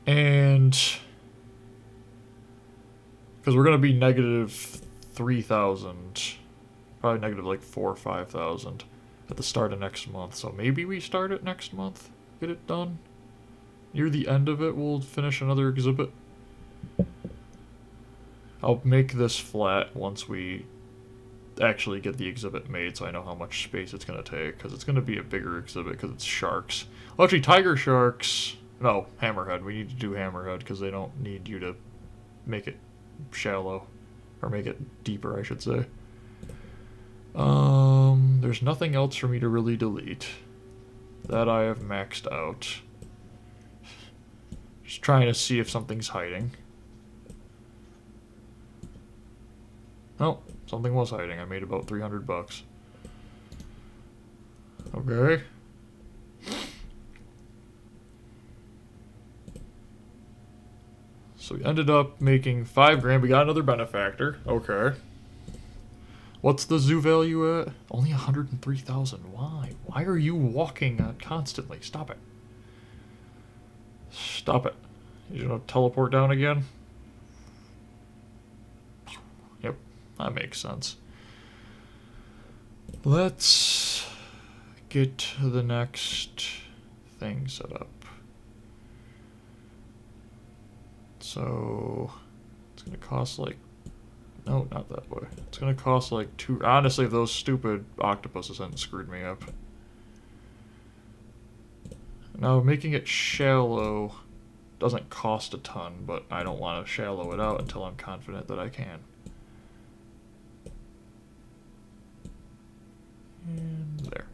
And because we're going to be negative 3,000, probably negative like 4,000 or 5,000. at the start of next month. So maybe we start it next month, get it done. Near the end of it, we'll finish another exhibit. I'll make this flat once we actually get the exhibit made, so I know how much space it's going to take, because it's going to be a bigger exhibit because it's sharks. Well, actually, tiger sharks... No, hammerhead. We need to do hammerhead because they don't need you to make it shallow. Or make it deeper, I should say. There's nothing else for me to really delete. That I have maxed out. Just trying to see if something's hiding. Oh, something was hiding. I made about 300 bucks. Okay. So we ended up making 5 grand. We got another benefactor. Okay. What's the zoo value at? Only 103,000. Why? Why are you walking constantly? Stop it. Stop it. You gonna teleport down again? Yep, that makes sense. Let's get the next thing set up. So it's gonna cost like, no, not that way. It's gonna cost like 2. Honestly, if those stupid octopuses hadn't screwed me up. Now making it shallow doesn't cost a ton, but I don't want to shallow it out until I'm confident that I can. And there.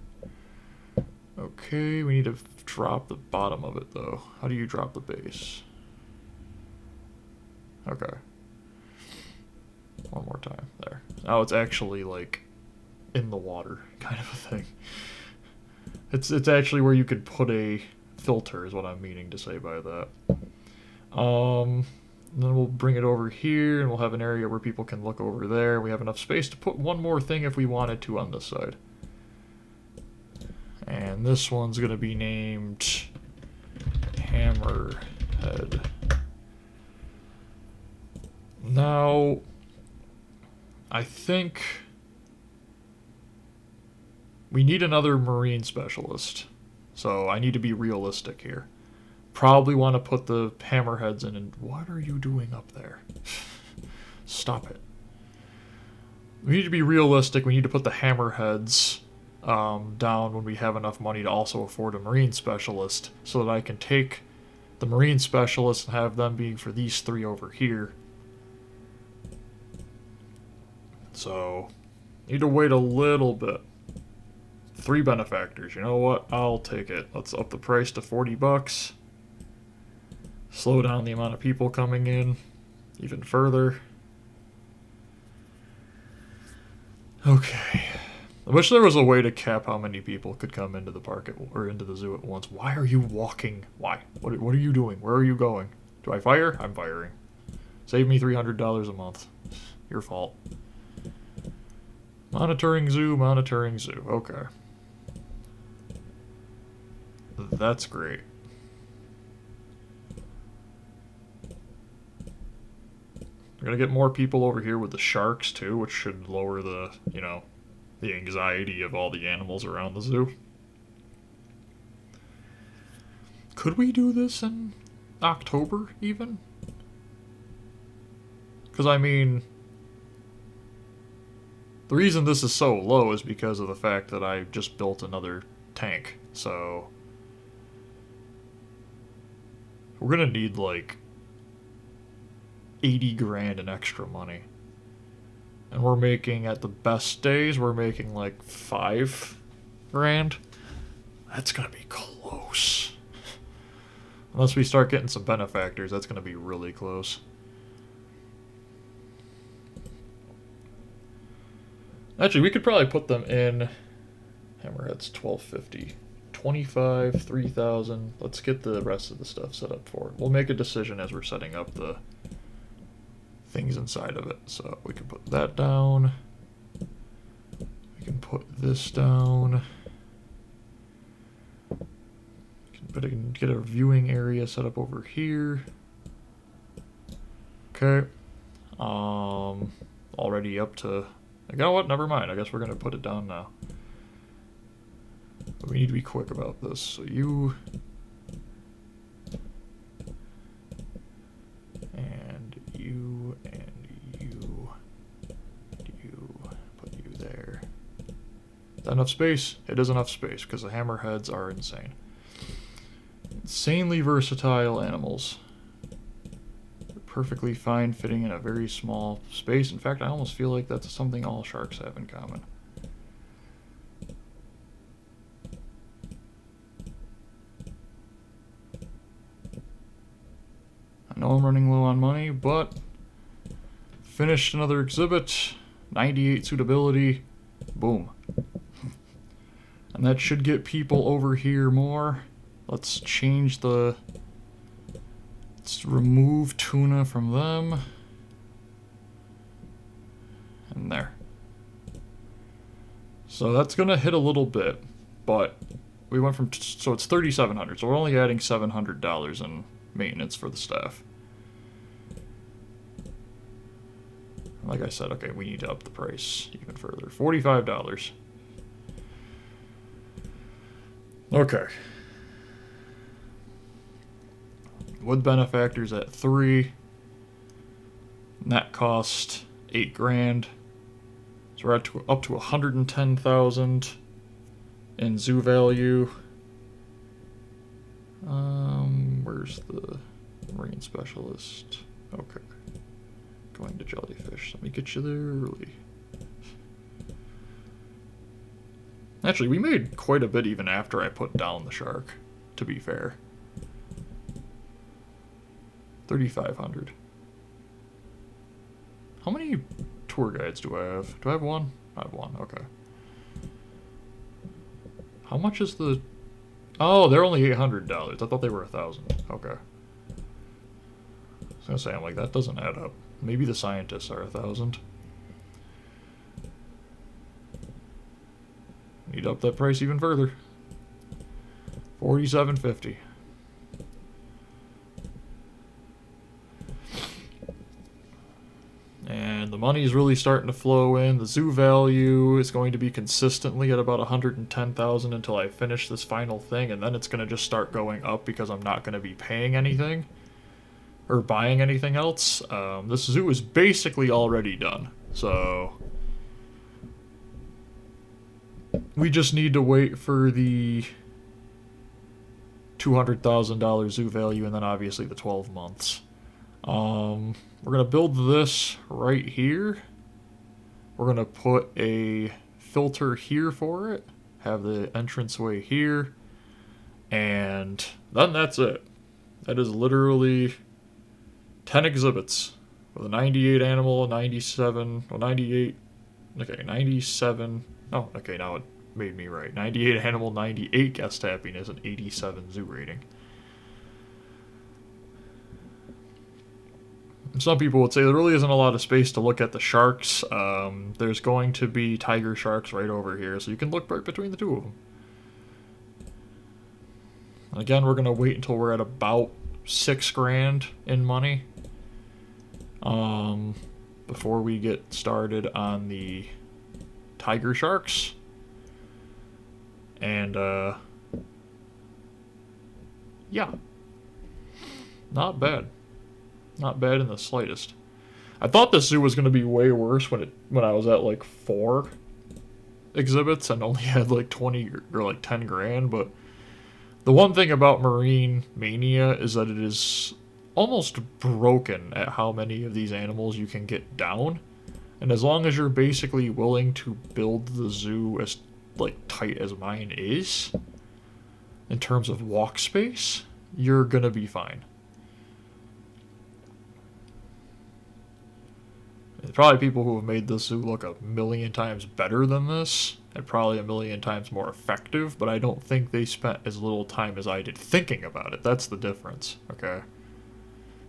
Okay, we need to drop the bottom of it though. How do you drop the base? Okay. One more time. There. Now it's actually like in the water kind of a thing. It's actually where you could put a filter is what I'm meaning to say by that. Then we'll bring it over here and we'll have an area where people can look over there. We have enough space to put one more thing if we wanted to on this side. And this one's going to be named Hammerhead. Now, I think we need another marine specialist. So I need to be realistic here. Probably want to put the hammerheads in. And what are you doing up there? Stop it. We need to be realistic. We need to put the hammerheads down when we have enough money to also afford a marine specialist, so that I can take the marine specialist and have them being for these 3 over here. So, need to wait a little bit. 3 benefactors. You know what? I'll take it. Let's up the price to 40 bucks. Slow down the amount of people coming in even further. Okay. I wish there was a way to cap how many people could come into the park or into the zoo at once. Why are you walking? Why? What are you doing? Where are you going? Do I fire? I'm firing. Save me $300 a month. Your fault. Monitoring zoo, monitoring zoo. Okay. That's great. We're gonna get more people over here with the sharks too, which should lower the, you know, the anxiety of all the animals around the zoo. Could we do this in October even? Because I mean, the reason this is so low is because of the fact that I just built another tank. So we're gonna need like 80 grand in extra money. And we're making, at the best days, we're making like 5 grand. That's gonna be close. Unless we start getting some benefactors, that's gonna be really close. Actually, we could probably put them in. Hammerhead's 1250. 25, 3,000. Let's get the rest of the stuff set up for it. We'll make a decision as we're setting up the things inside of it. So we can put that down. We can put this down. We can get a viewing area set up over here. Okay. Already up to... You know what? Never mind. I guess we're going to put it down now. we need to be quick about this. So you... And you, and you. You. Put you there. Is that enough space? It is enough space, because the hammerheads are insane. Insanely versatile animals. They're perfectly fine fitting in a very small space. In fact, I almost feel like that's something all sharks have in common. I know I'm running low on money, but finished another exhibit. 98 suitability. Boom. And that should get people over here more. Let's change the... Let's remove tuna from them. And there. So that's going to hit a little bit, but we went from... So it's $3,700, so we're only adding $700 in maintenance for the staff. Like I said, okay, we need to up the price even further. $45. Okay. Wood benefactors at 3. Net cost 8 grand. So we're up to 110,000 in zoo value. Where's the marine specialist? Okay. Going to jellyfish. Let me get you there early. Actually, we made quite a bit even after I put down the shark, to be fair. 3,500. How many tour guides do I have? Do I have one? I have one, okay. How much is the... Oh, they're only $800. I thought they were 1,000. Okay. I was gonna say, I'm like, that doesn't add up. Maybe the scientists are 1,000. Need to up that price even further. $47.50. And the money is really starting to flow in. The zoo value is going to be consistently at about 110,000 until I finish this final thing, and then it's going to just start going up because I'm not going to be paying anything or buying anything else. This zoo is basically already done, so we just need to wait for the $200,000 zoo value and then obviously the 12 months. We're going to build this right here. We're going to put a filter here for it, have the entranceway here, and then that's it. That is literally 10 exhibits with a 98 animal, 97, well 98, okay, 97, oh, okay, now it made me right. 98 animal, 98 guest happiness, and 87 zoo rating. Some people would say there really isn't a lot of space to look at the sharks. There's going to be tiger sharks right over here, so you can look right between the two of them. And again, we're going to wait until we're at about 6 grand in money before we get started on the tiger sharks. And, yeah. Not bad. Not bad in the slightest. I thought this zoo was going to be way worse when I was at like 4 exhibits and only had like 20 or like 10 grand, but the one thing about Marine Mania is that it is almost broken at how many of these animals you can get down. And as long as you're basically willing to build the zoo as like tight as mine is, in terms of walk space, you're gonna be fine. There's probably people who have made this zoo look a million times better than this, and probably a million times more effective, but I don't think they spent as little time as I did thinking about it. That's the difference, okay?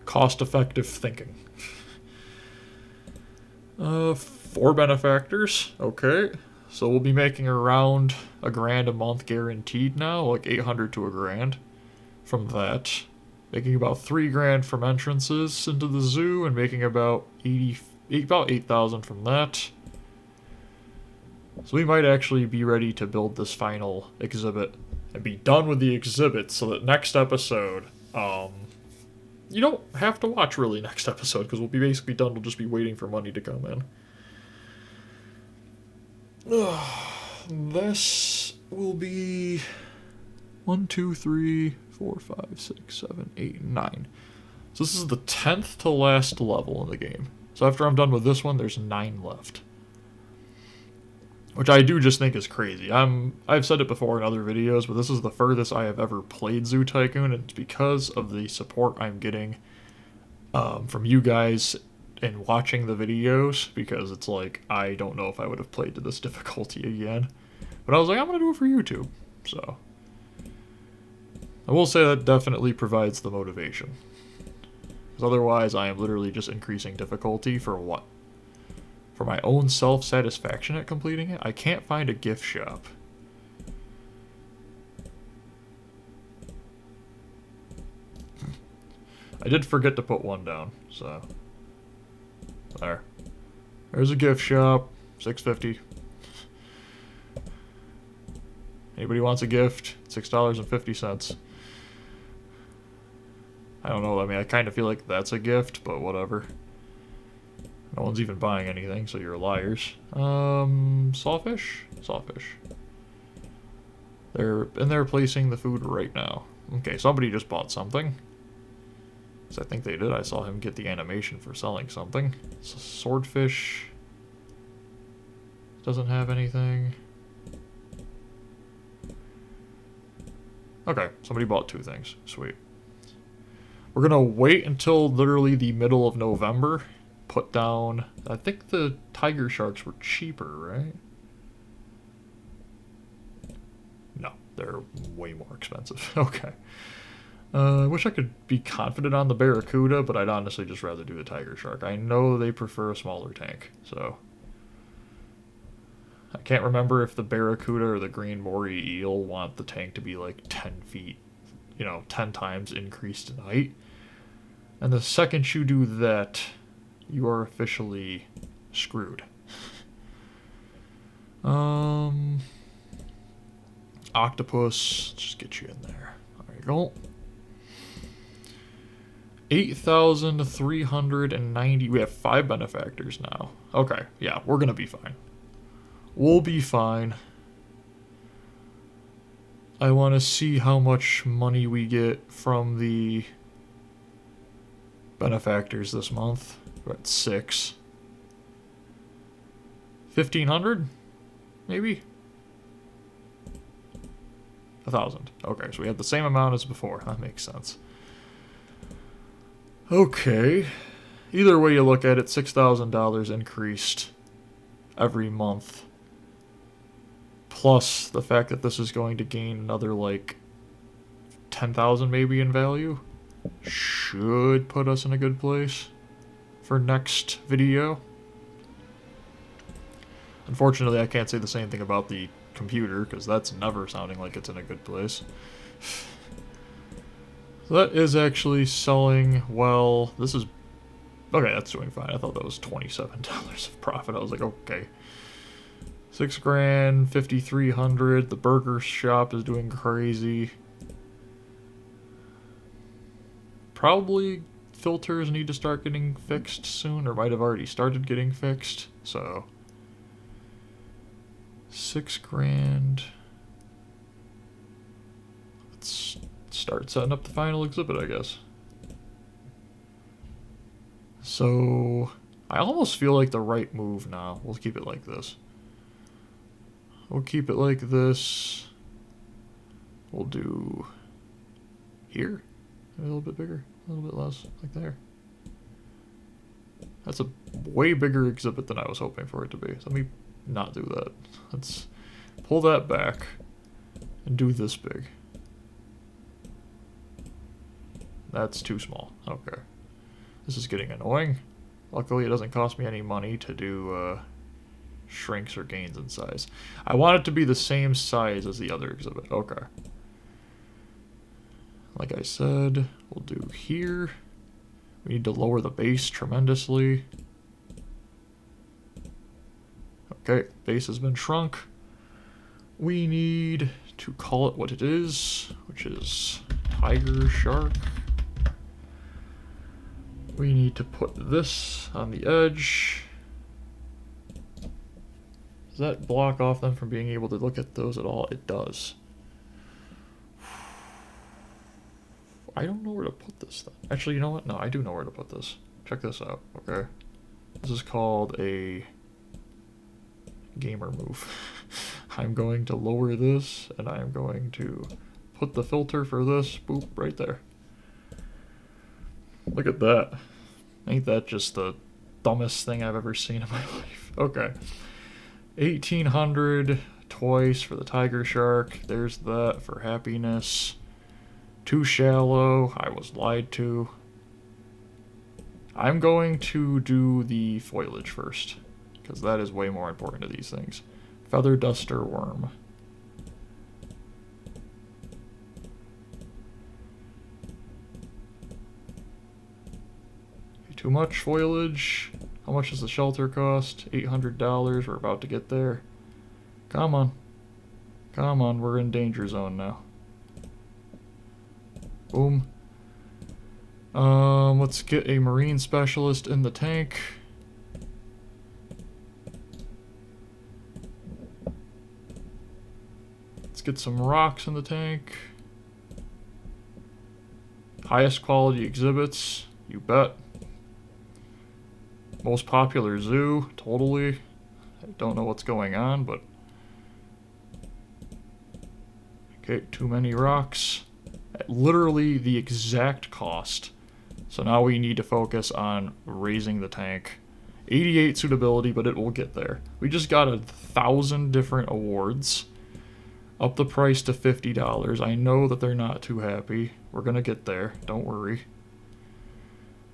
Cost-effective thinking. 4 benefactors, okay. So we'll be making around $1 grand a month guaranteed now, like 800 to $1 grand from that. Making about 3 grand from entrances into the zoo, and making about 8,000 from that. So we might actually be ready to build this final exhibit and be done with the exhibit so that next episode, you don't have to watch really next episode because we'll be basically done. We'll just be waiting for money to come in. This will be 1, 2, 3, 4, 5, 6, 7, 8, 9. So this is the 10th to last level in the game. So after I'm done with this one, there's 9 left. Which I do just think is crazy. I've said it before in other videos, but this is the furthest I have ever played Zoo Tycoon, and it's because of the support I'm getting from you guys and watching the videos, because it's like, I don't know if I would have played to this difficulty again. But I was like, I'm going to do it for YouTube. So I will say that definitely provides the motivation. Because otherwise, I am literally just increasing difficulty for what? For my own self-satisfaction at completing it? I can't find a gift shop. I did forget to put one down, so... There. There's a gift shop. $6.50. Anybody wants a gift? $6.50. I don't know, I mean, I kind of feel like that's a gift, but whatever. No one's even buying anything, so you're liars. Sawfish? Sawfish. They're placing the food right now. Okay, somebody just bought something. So I think they did. I saw him get the animation for selling something. Swordfish doesn't have anything. Okay, somebody bought 2 things. Sweet. We're gonna wait until literally the middle of November. Put down... I think the tiger sharks were cheaper, right? No, they're way more expensive. Okay. I wish I could be confident on the barracuda, but I'd honestly just rather do the tiger shark. I know they prefer a smaller tank, so... I can't remember if the barracuda or the green moray eel want the tank to be like 10 feet, 10 times increased in height. And the second you do that, you are officially screwed. Octopus, just get you in there. There you go. 8,390. We have 5 benefactors now. Okay, yeah, we're gonna be fine. We'll be fine. I want to see how much money we get from the benefactors this month. We're at 6. 1,500? Maybe? 1,000. Okay, so we have the same amount as before. That makes sense. Okay. Either way you look at it, $6,000 increased every month. Plus the fact that this is going to gain another, like, 10,000 maybe in value. Should put us in a good place for next video. Unfortunately, I can't say the same thing about the computer, because that's never sounding like it's in a good place. So that is actually selling well. This is... Okay, that's doing fine. I thought that was $27 of profit. I was like, okay. $6,000, 5,300. The burger shop is doing crazy. Probably filters need to start getting fixed soon, or might have already started getting fixed. So $6,000. Let's start setting up the final exhibit, I guess. So I almost feel like the right move now. We'll keep it like this. We'll keep it like this. We'll do here. A little bit bigger, a little bit less, like there. That's a way bigger exhibit than I was hoping for it to be. So let me not do that. Let's pull that back and do this big. That's too small. Okay. This is getting annoying. Luckily, it doesn't cost me any money to do shrinks or gains in size. I want it to be the same size as the other exhibit. Okay. Like I said, we'll do here. We need to lower the base tremendously. Okay, base has been shrunk. We need to call it what it is, which is tiger shark. We need to put this on the edge. Does that block off them from being able to look at those at all? It does. I don't know where to put this then. Actually, you know what? No, I do know where to put this. Check this out, okay? This is called a gamer move. I'm going to lower this, and I am going to put the filter for this, boop, right there. Look at that. Ain't that just the dumbest thing I've ever seen in my life? Okay. 1800 twice for the tiger shark. There's that for happiness. Too shallow. I was lied to. I'm going to do the foliage first, because that is way more important to these things. Feather duster worm. Too much foliage. How much does the shelter cost? $800. We're about to get there. Come on. Come on, we're in danger zone now. Boom. Let's get a marine specialist in the tank. Let's get some rocks in the tank. Highest quality exhibits, you bet. Most popular zoo, totally. I don't know what's going on, but... Okay, too many rocks. At literally the exact cost. So now we need to focus on raising the tank. 88 suitability, but it will get there. We just got 1,000 different awards. Up the price to $50. I know that they're not too happy. We're gonna get there, don't worry.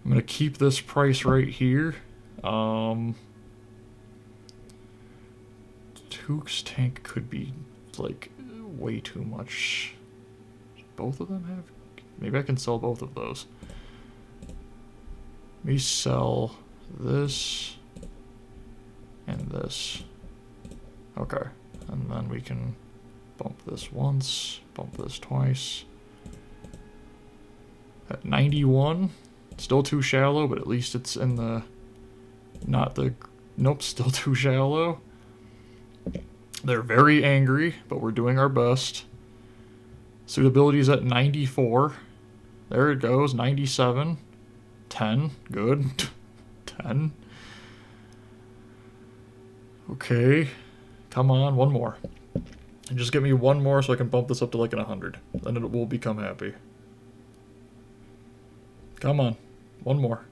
I'm gonna keep this price right here. Took's tank could be, like, way too much. Both of them have... Maybe I can sell both of those. Let me sell this and this. Okay, and then we can bump this once, bump this twice. At 91, still too shallow, but at least it's in the... Not the... Nope, still too shallow. They're very angry, but we're doing our best. Suitability is at 94. There it goes, 97. 10, good. 10. Okay. Come on, one more. And just get me one more so I can bump this up to like an 100. Then it will become happy. Come on, one more.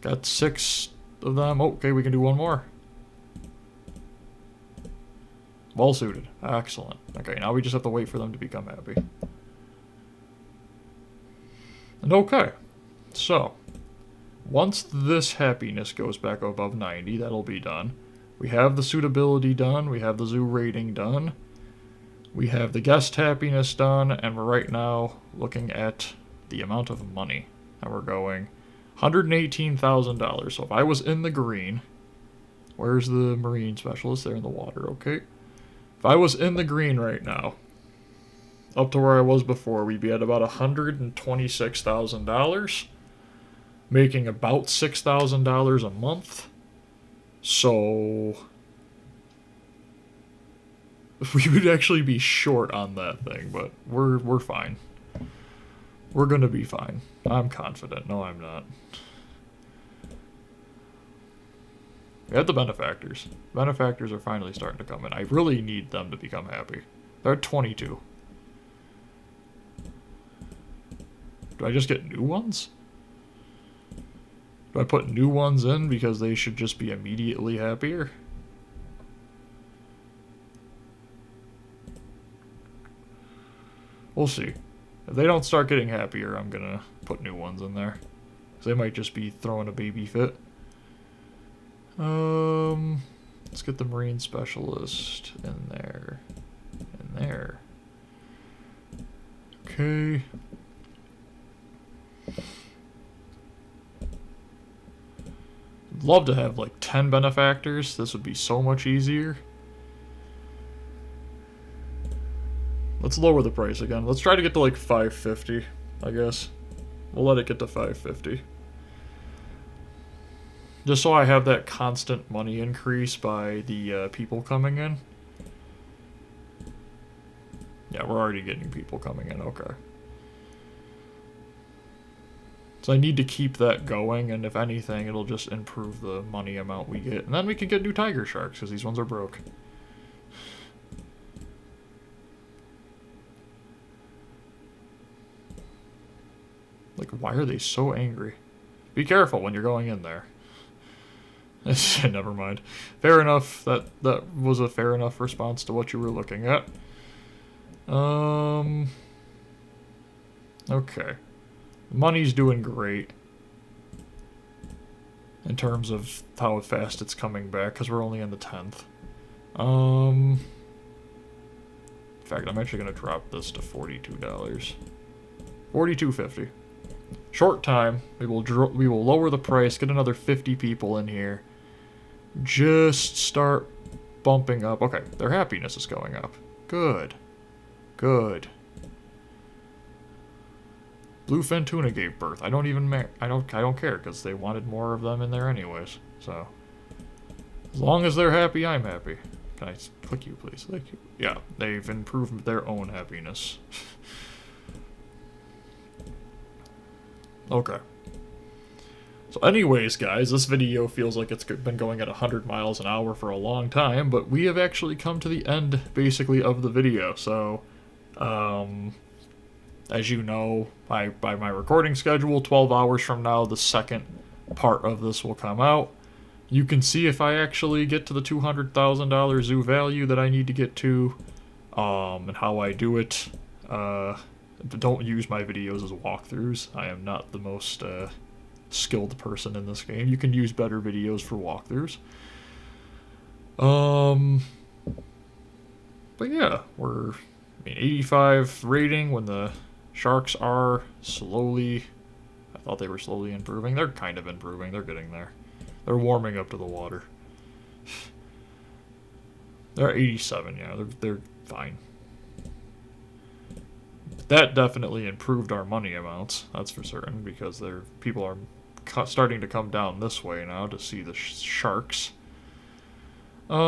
Got 6 of them. Okay, we can do one more. Well suited. Excellent. Okay, now we just have to wait for them to become happy. And okay, so once this happiness goes back above 90, that'll be done. We have the suitability done. We have the zoo rating done. We have the guest happiness done, and we're right now looking at the amount of money. And we're going $118,000. So if I was in the green, where's the marine specialist? They're in the water, okay. If I was in the green right now, up to where I was before, we'd be at about $126,000, making about $6,000 a month. So we would actually be short on that thing, but we're fine. We're gonna be fine. I'm confident. No, I'm not. We have the benefactors. Benefactors are finally starting to come in. I really need them to become happy. They're at 22. Do I just get new ones? Do I put new ones in because they should just be immediately happier? We'll see. If they don't start getting happier, I'm gonna put new ones in there. 'Cause they might just be throwing a baby fit. Let's get the marine specialist in there. In there. Okay. love to have like 10 benefactors. This would be so much easier. Let's lower the price again. Let's try to get to like 550, I guess. We'll let it get to 550. Just so I have that constant money increase by the people coming in. Yeah, we're already getting people coming in, okay. So I need to keep that going, and if anything, it'll just improve the money amount we get. And then we can get new tiger sharks, because these ones are broke. Like, why are they so angry? Be careful when you're going in there. Never mind. Fair enough. That was a fair enough response to what you were looking at. Okay. Money's doing great. In terms of how fast it's coming back, because we're only in the 10th. In fact, I'm actually going to drop this to $42. $42.50. Short time. We will lower the price, get another 50 people in here. Just start bumping up. Okay, their happiness is going up. Good. Good. Bluefin tuna gave birth. I don't care because they wanted more of them in there anyways. So as long as they're happy, I'm happy. Can I click you, please? Thank you. Yeah, they've improved their own happiness. Okay. So anyways, guys, this video feels like it's been going at 100 miles an hour for a long time, but we have actually come to the end, basically, of the video. So, as you know, by my recording schedule, 12 hours from now, the second part of this will come out. You can see if I actually get to the $200,000 zoo value that I need to get to, and how I do it. Don't use my videos as walkthroughs. I am not the most skilled person in this game. You can use better videos for walkthroughs. But yeah, we're 85 rating when the sharks are slowly. I thought they were slowly improving. They're kind of improving. They're getting there. They're warming up to the water. They're 87. Yeah, they're fine. That definitely improved our money amounts, that's for certain, because people are starting to come down this way now to see the sharks. Let's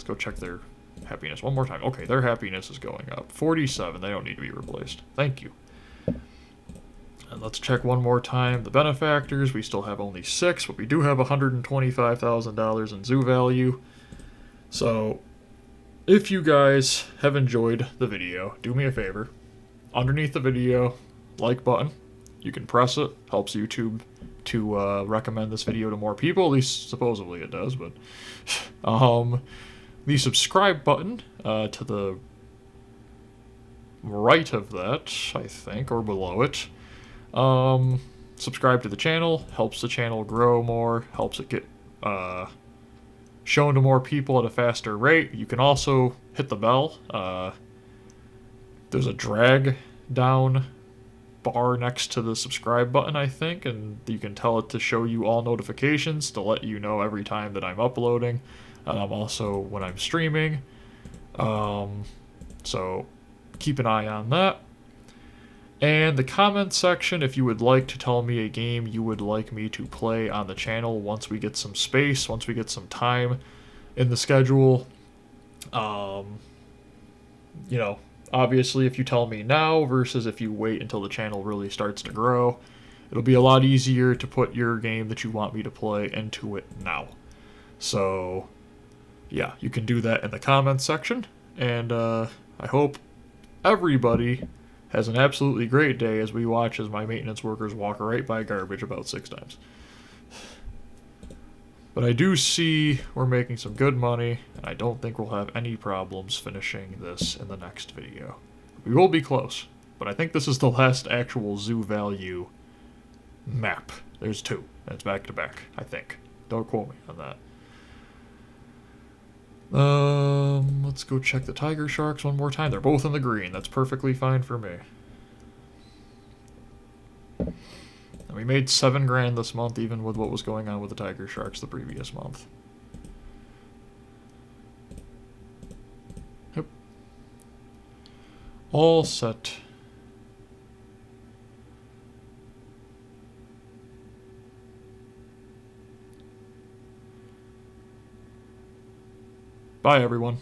go check their happiness one more time. Okay, their happiness is going up. 47, they don't need to be replaced. Thank you. And let's check one more time. The benefactors, we still have only 6, but we do have $125,000 in zoo value. So if you guys have enjoyed the video, do me a favor. Underneath the video, like button. You can press it. Helps YouTube to recommend this video to more people. At least supposedly it does. But the subscribe button to the right of that, I think, or below it. Subscribe to the channel. Helps the channel grow more. Helps it get shown to more people at a faster rate. You can also hit the bell. There's a drag down bar next to the subscribe button, I think, and you can tell it to show you all notifications to let you know every time that I'm uploading. Also when I'm streaming. So keep an eye on that. And the comment section, if you would like to tell me a game you would like me to play on the channel once we get some space, once we get some time in the schedule. You know, obviously if you tell me now versus if you wait until the channel really starts to grow, it'll be a lot easier to put your game that you want me to play into it now. So, yeah, you can do that in the comments section. And I hope everybody has an absolutely great day as we watch as my maintenance workers walk right by garbage about 6 times. But I do see we're making some good money, and I don't think we'll have any problems finishing this in the next video. We will be close, but I think this is the last actual zoo value map. There's 2, and it's back to back, I think. Don't quote me on that. Let's go check the tiger sharks one more time. They're both in the green. That's perfectly fine for me. And we made 7 grand this month, even with what was going on with the tiger sharks the previous month. Yep. All set. Bye, everyone.